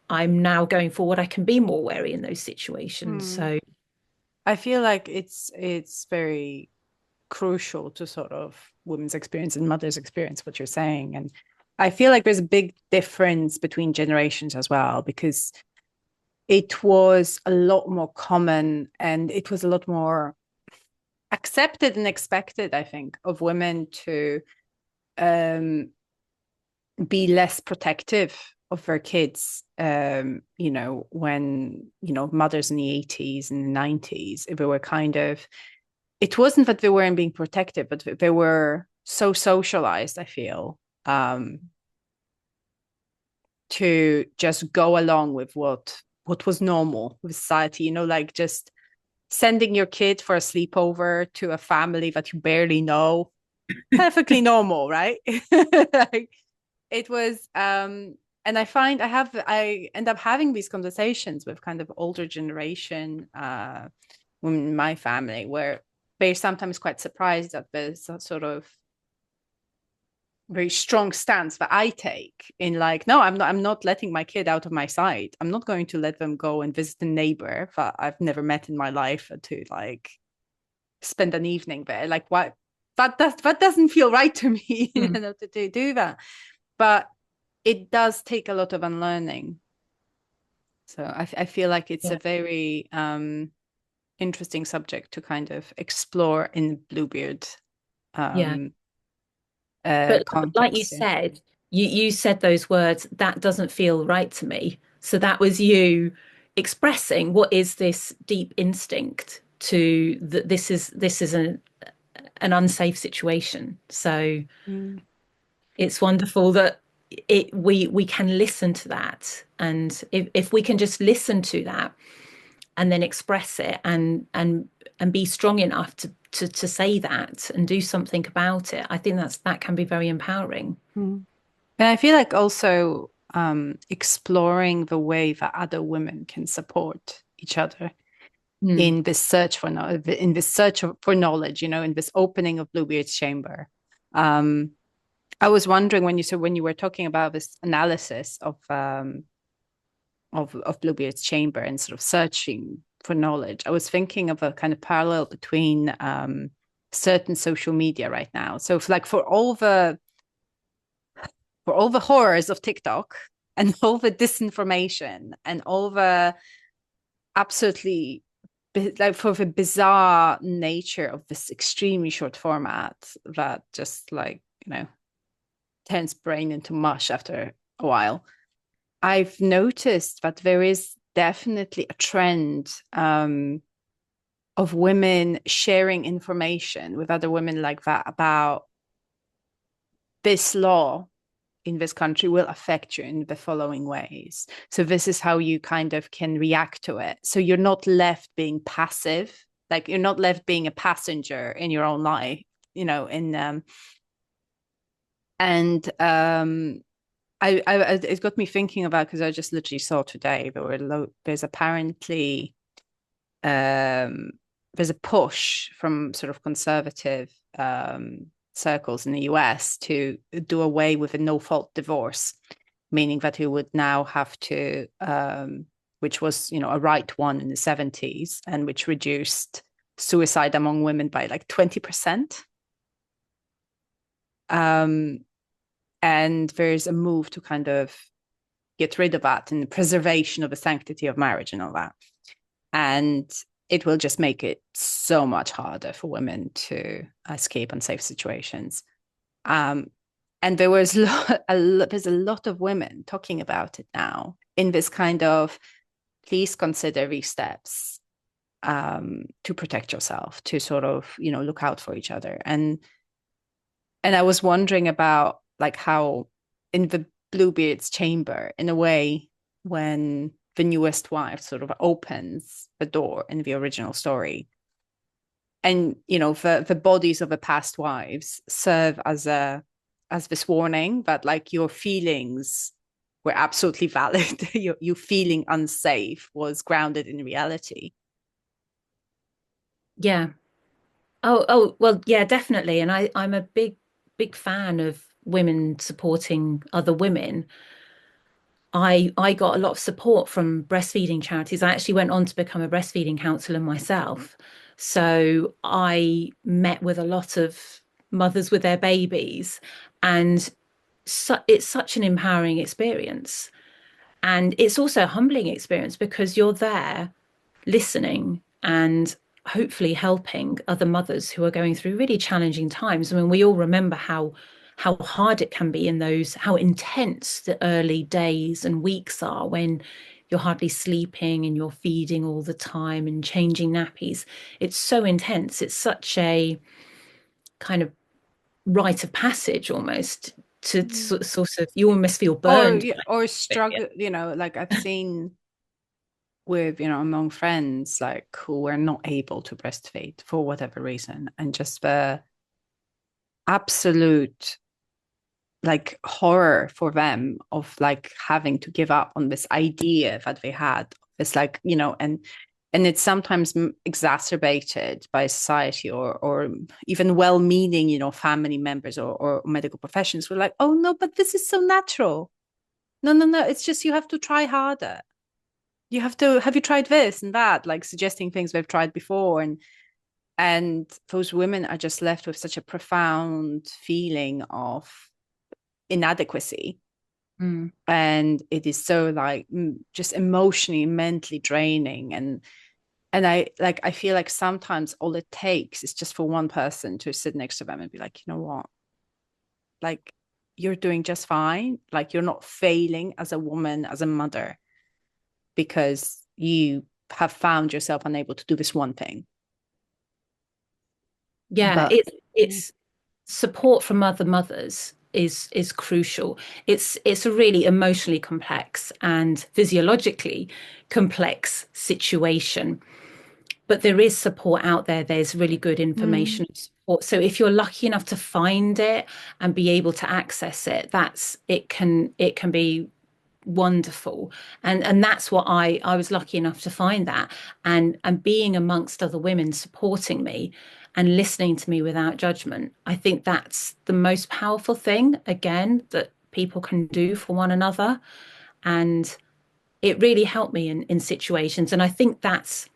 I'm now going forward, I can be more wary in those situations. Mm. So I feel like it's very crucial to sort of women's experience and mother's experience, what you're saying. And I feel like there's a big difference between generations as well, because it was a lot more common and it was a lot more accepted and expected, I think, of women to um, be less protective of their kids. When, mothers in the 80s and the 90s, they were kind of, it wasn't that they weren't being protected, but they were so socialized, I feel, to just go along with what was normal with society, like just sending your kid for a sleepover to a family that you barely know, perfectly normal, right? Like, it was and I end up having these conversations with kind of older generation women in my family, where they're sometimes quite surprised that there's a sort of very strong stance that I take in, like, no, I'm not letting my kid out of my sight. I'm not going to let them go and visit a neighbor that I've never met in my life to like spend an evening there. Like, what? That doesn't feel right to me, to do that. But it does take a lot of unlearning. So I feel like it's yeah, a very interesting subject to kind of explore in Bluebeard yeah. um, But like you context. Yeah. said, you said those words, that doesn't feel right to me. So that was you expressing what is this deep instinct to that this is an unsafe situation. So Mm. it's wonderful that we can listen to that. And if we can just listen to that and then express it and be strong enough to say that and do something about it, I think that can be very empowering. Mm. And I feel like also exploring the way that other women can support each other Mm. in this search for for knowledge, in this opening of Bluebeard's chamber. Um, I was wondering when you were talking about this analysis of Bluebeard's chamber and sort of searching for knowledge, I was thinking of a kind of parallel between certain social media right now. So for all the horrors of TikTok and all the disinformation and all the absolutely like for the bizarre nature of this extremely short format that just like, turns brain into mush after a while. I've noticed that there is definitely a trend of women sharing information with other women like that about this law in this country will affect you in the following ways. So this is how you kind of can react to it. So you're not left being passive, like you're not left being a passenger in your own life, in and it got me thinking about, because I just literally saw today there's apparently um there's a push from sort of conservative circles in the US to do away with a no-fault divorce, meaning that you would now have to which was, a right one in the 70s, and which reduced suicide among women by like 20%. Um, and there's a move to kind of get rid of that and the preservation of the sanctity of marriage and all that. And it will just make it so much harder for women to escape unsafe situations. Um, and there's a lot of women talking about it now in this kind of, please consider these steps to protect yourself, to sort of, look out for each other. And I was wondering about like how in the Bluebeard's chamber, in a way, when the newest wife sort of opens the door in the original story, and the bodies of the past wives serve as this warning that like your feelings were absolutely valid. You feeling unsafe was grounded in reality. Yeah. Oh, well, yeah, definitely. And I'm a big fan of women supporting other women, I got a lot of support from breastfeeding charities. I actually went on to become a breastfeeding counsellor myself. So I met with a lot of mothers with their babies, and it's such an empowering experience. And it's also a humbling experience because you're there listening and hopefully helping other mothers who are going through really challenging times. I mean, we all remember how hard it can be in those, how intense the early days and weeks are when you're hardly sleeping and you're feeding all the time and changing nappies. It's so intense. It's such a kind of rite of passage almost to Mm. sort of, you almost feel Or burned yeah, by or it. struggle, like I've seen with, among friends like who were not able to breastfeed for whatever reason, and just the absolute like horror for them of like having to give up on this idea that they had. It's like, and it's sometimes exacerbated by society or even well-meaning, family members or medical professionals who are like, oh no, but this is so natural. No, no, no. It's just you have to try harder. You have you tried this and that, like suggesting things they've tried before. And those women are just left with such a profound feeling of inadequacy. Mm. And it is so like just emotionally, mentally draining. And I feel like sometimes all it takes is just for one person to sit next to them and be like, you know what? Like you're doing just fine. Like you're not failing as a woman, as a mother, because you have found yourself unable to do this one thing. Yeah, But it's support from other mothers is crucial. It's a really emotionally complex and physiologically complex situation, but there is support out there. There's really good mm, information and support. So if you're lucky enough to find it and be able to access it, it can be wonderful. And that's what I was lucky enough to find that, and being amongst other women supporting me and listening to me without judgment. I think that's the most powerful thing, again, that people can do for one another. And it really helped me in situations. And I think that's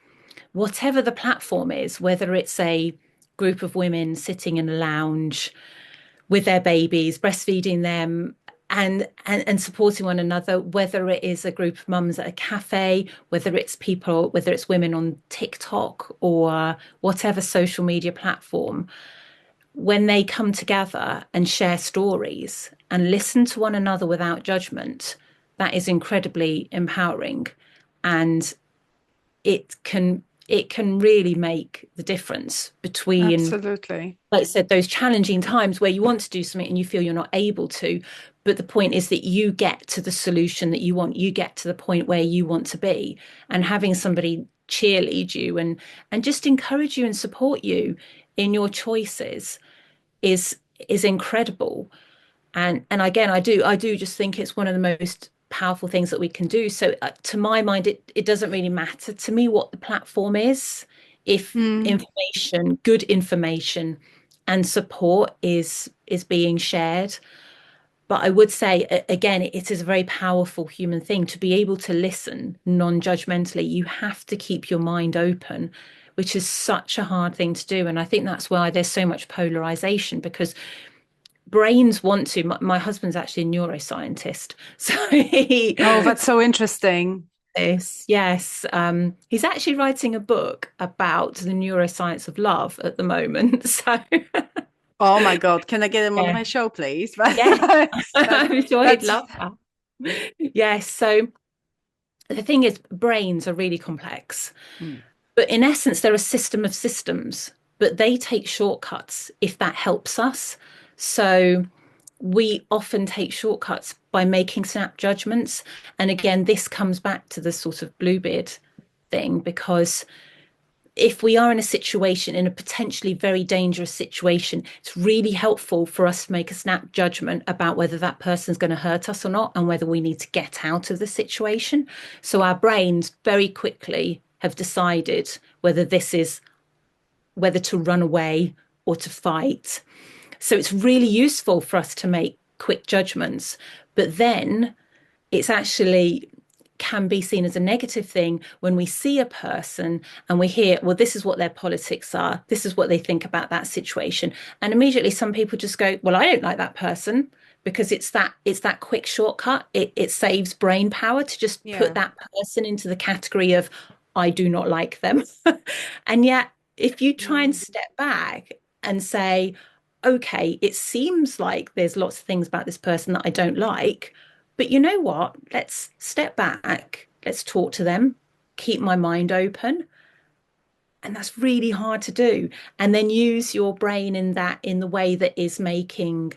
whatever the platform is, whether it's a group of women sitting in a lounge with their babies, breastfeeding them, and supporting one another, whether it is a group of mums at a cafe, whether it's women on TikTok or whatever social media platform, when they come together and share stories and listen to one another without judgment, that is incredibly empowering. And it can really make the difference between, absolutely. like I said, those challenging times where you want to do something and you feel you're not able to. But the point is that you get to the solution that you want. You get to the point where you want to be, and having somebody cheerlead you and just encourage you and support you in your choices is incredible. And again, I do just think it's one of the most powerful things that we can do. So to my mind, it doesn't really matter to me what the platform is, if Mm, good information and support is being shared. But I would say again, it is a very powerful human thing to be able to listen non-judgmentally. You have to keep your mind open, which is such a hard thing to do. And I think that's why there's so much polarization, because brains want to. My husband's actually a neuroscientist, so he oh, that's so interesting. this, yes, he's actually writing a book about the neuroscience of love at the moment. So Oh my God. Can I get him on yeah, my show, please? yeah, That, I'm sure he'd that's love that. Yes, so the thing is, brains are really complex, mm, but in essence, they're a system of systems, but they take shortcuts if that helps us. So we often take shortcuts by making snap judgments. And again, this comes back to the sort of Bluebeard thing, because if we are in a situation, in a potentially very dangerous situation, it's really helpful for us to make a snap judgment about whether that person's going to hurt us or not, and whether we need to get out of the situation. So our brains very quickly have decided whether to run away or to fight. So it's really useful for us to make quick judgments, but then it's actually can be seen as a negative thing when we see a person and we hear, well, this is what their politics are, this is what they think about that situation, and immediately some people just go, well, I don't like that person, because it's that quick shortcut. It saves brain power to just put Yeah. that person into the category of I do not like them. And yet if you try and step back and say, okay, it seems like there's lots of things about this person that I don't like, but you know what? Let's step back. Let's talk to them, keep my mind open. And that's really hard to do. And then use your brain in the way that is making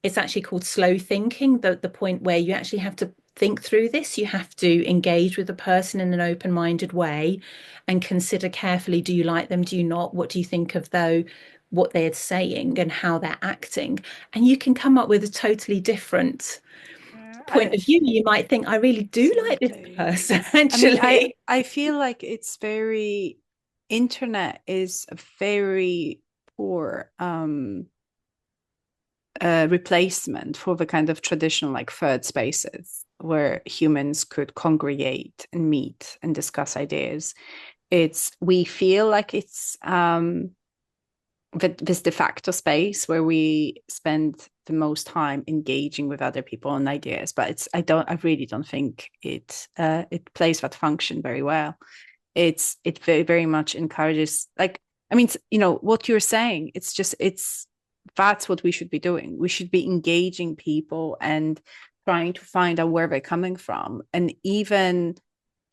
it's actually called slow thinking, the point where you actually have to think through this. You have to engage with the person in an open-minded way and consider carefully, do you like them? Do you not? What do you think of though what they're saying and how they're acting? And you can come up with a totally different point of view. You might think, I really do like this Absolutely. person, I mean, actually. I feel like it's very internet is a very poor replacement for the kind of traditional like third spaces where humans could congregate and meet and discuss ideas. We feel like it's this de facto space where we spend the most time engaging with other people on ideas, but I really don't think it plays that function very well. It very, very much encourages, like, I mean, what you're saying, that's what we should be doing. We should be engaging people and trying to find out where they're coming from. And even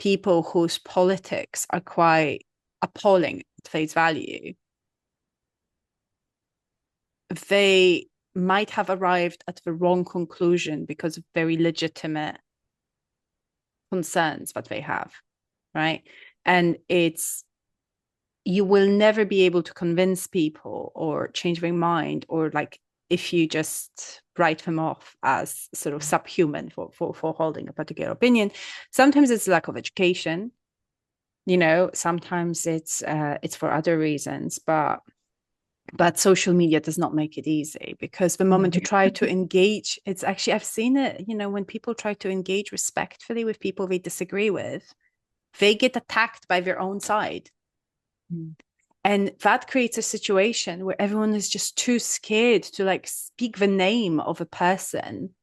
people whose politics are quite appalling at face value, they might have arrived at the wrong conclusion because of very legitimate concerns that they have, right? And you will never be able to convince people or change their mind, or like if you just write them off as sort of subhuman for holding a particular opinion. Sometimes it's lack of education, sometimes it's for other reasons, but social media does not make it easy, because the moment you try to engage, it's actually, I've seen it, when people try to engage respectfully with people they disagree with, they get attacked by their own side. And that creates a situation where everyone is just too scared to like speak the name of a person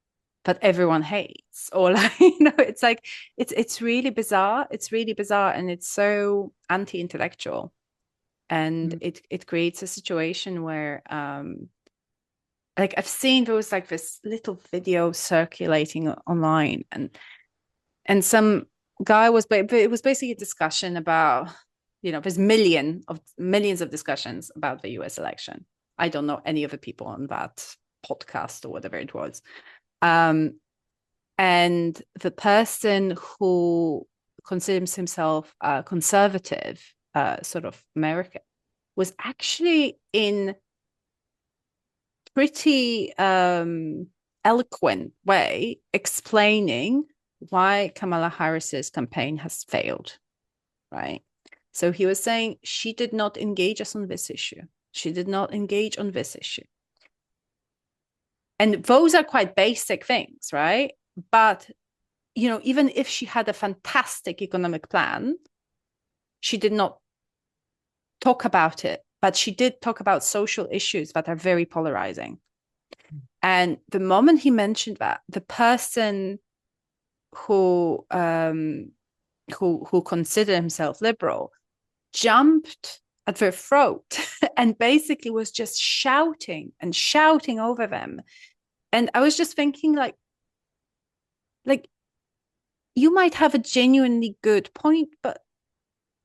that everyone hates, or like, it's like, it's really bizarre. It's really bizarre. And it's so anti-intellectual. And it creates a situation where, like I've seen there was like this little video circulating online, and some guy it was basically a discussion about, there's millions of discussions about the US election. I don't know any of the people on that podcast or whatever it was. And the person who considers himself a conservative, sort of American, was actually in pretty eloquent way explaining why Kamala Harris's campaign has failed, right? So he was saying she did not engage us on this issue. She did not engage on this issue. And those are quite basic things, right? But, even if she had a fantastic economic plan, she did not talk about it. But she did talk about social issues that are very polarizing. And the moment he mentioned that, the person who considered himself liberal jumped at their throat and basically was just shouting and shouting over them. And I was just thinking, like you might have a genuinely good point, but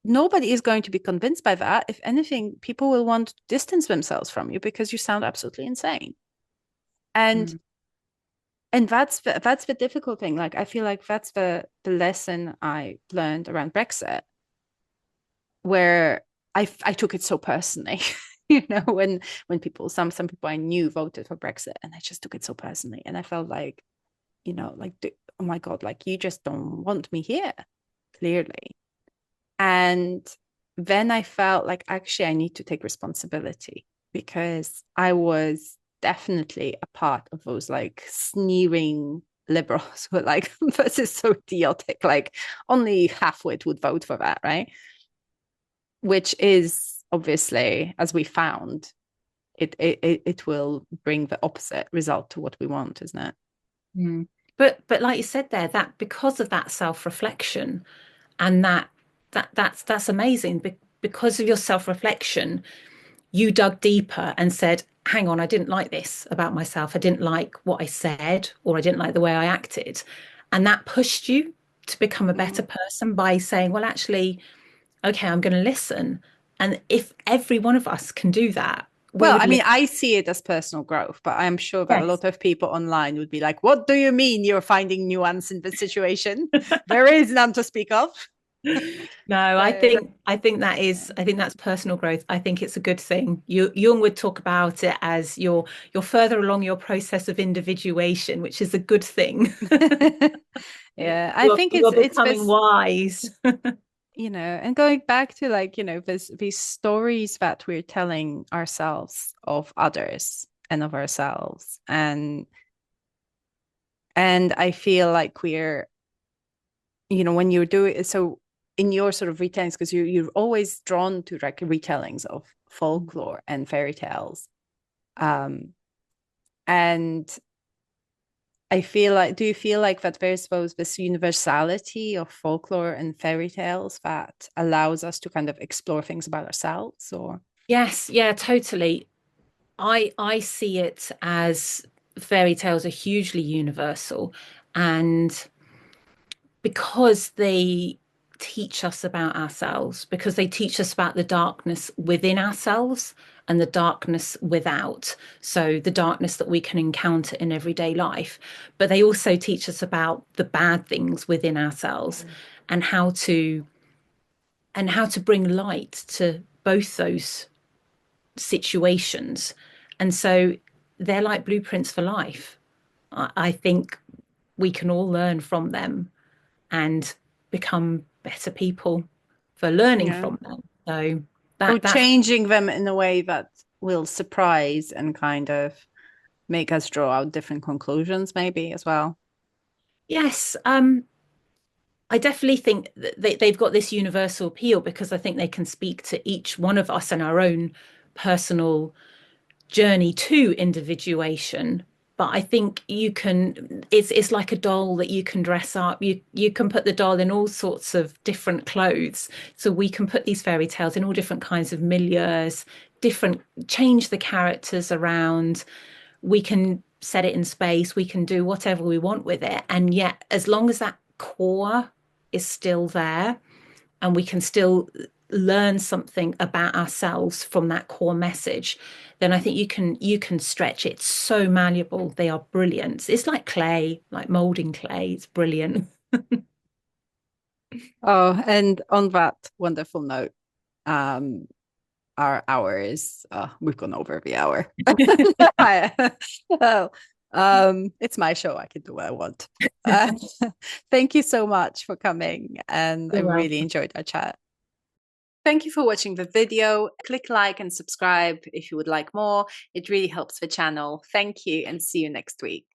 nobody is going to be convinced by that. If anything, people will want to distance themselves from you because you sound absolutely insane. And that's the difficult thing. Like, I feel like that's the lesson I learned around Brexit, where I took it so personally. When some people I knew voted for Brexit, and I just took it so personally, and I felt like, oh my God, like you just don't want me here, clearly. And then I felt like actually I need to take responsibility, because I was definitely a part of those like sneering liberals who are like, this is so idiotic, like only halfwit would vote for that, right? Which is obviously, as we found, it will bring the opposite result to what we want, isn't it? Mm. But like you said there, that because of that self-reflection and that's amazing. Because of your self-reflection, you dug deeper and said, hang on, I didn't like this about myself. I didn't like what I said, or I didn't like the way I acted. And that pushed you to become a better person by saying, well, actually, okay, I'm going to listen. And if every one of us can do that, we Well, would I live. mean, I see it as personal growth, but I'm sure that a Yes. lot of people online would be like, what do you mean you're finding nuance in this situation? There is none to speak of. No, So, I think that's personal growth. I think it's a good thing. Jung would talk about it as you're further along your process of individuation, which is a good thing. yeah, I think You're it's becoming this, wise. and going back to like, this these stories that we're telling ourselves of others and of ourselves. And I feel like we're, when you're doing so in your sort of retellings, because you're always drawn to like retellings of folklore and fairy tales. Um, and I feel like, do you feel like that there's suppose this universality of folklore and fairy tales that allows us to kind of explore things about ourselves, or? Yes, yeah, totally. I see it as fairy tales are hugely universal, and because they teach us about ourselves, because they teach us about the darkness within ourselves and the darkness without. So the darkness that we can encounter in everyday life, but they also teach us about the bad things within ourselves and how to bring light to both those situations. And so they're like blueprints for life. I think we can all learn from them and become better people for learning Yeah. from them. So Or that's changing them in a way that will surprise and kind of make us draw out different conclusions, maybe as well. yes. I definitely think that they've got this universal appeal because I think they can speak to each one of us and our own personal journey to individuation. But I think it's like a doll that you can dress up. You can put the doll in all sorts of different clothes. So we can put these fairy tales in all different kinds of milieus, different change the characters around. We can set it in space, we can do whatever we want with it. And yet, as long as that core is still there, and we can still learn something about ourselves from that core message, then I think you can stretch it. It's so malleable. They are brilliant. It's like clay, like molding clay. It's brilliant. Oh, and on that wonderful note, um, our hour is we've gone over the hour. Well, it's my show. I can do what I want. Uh, thank you so much for coming, and I You're really welcome. enjoyed our chat. Thank you for watching the video. Click like and subscribe if you would like more. It really helps the channel. Thank you, and see you next week.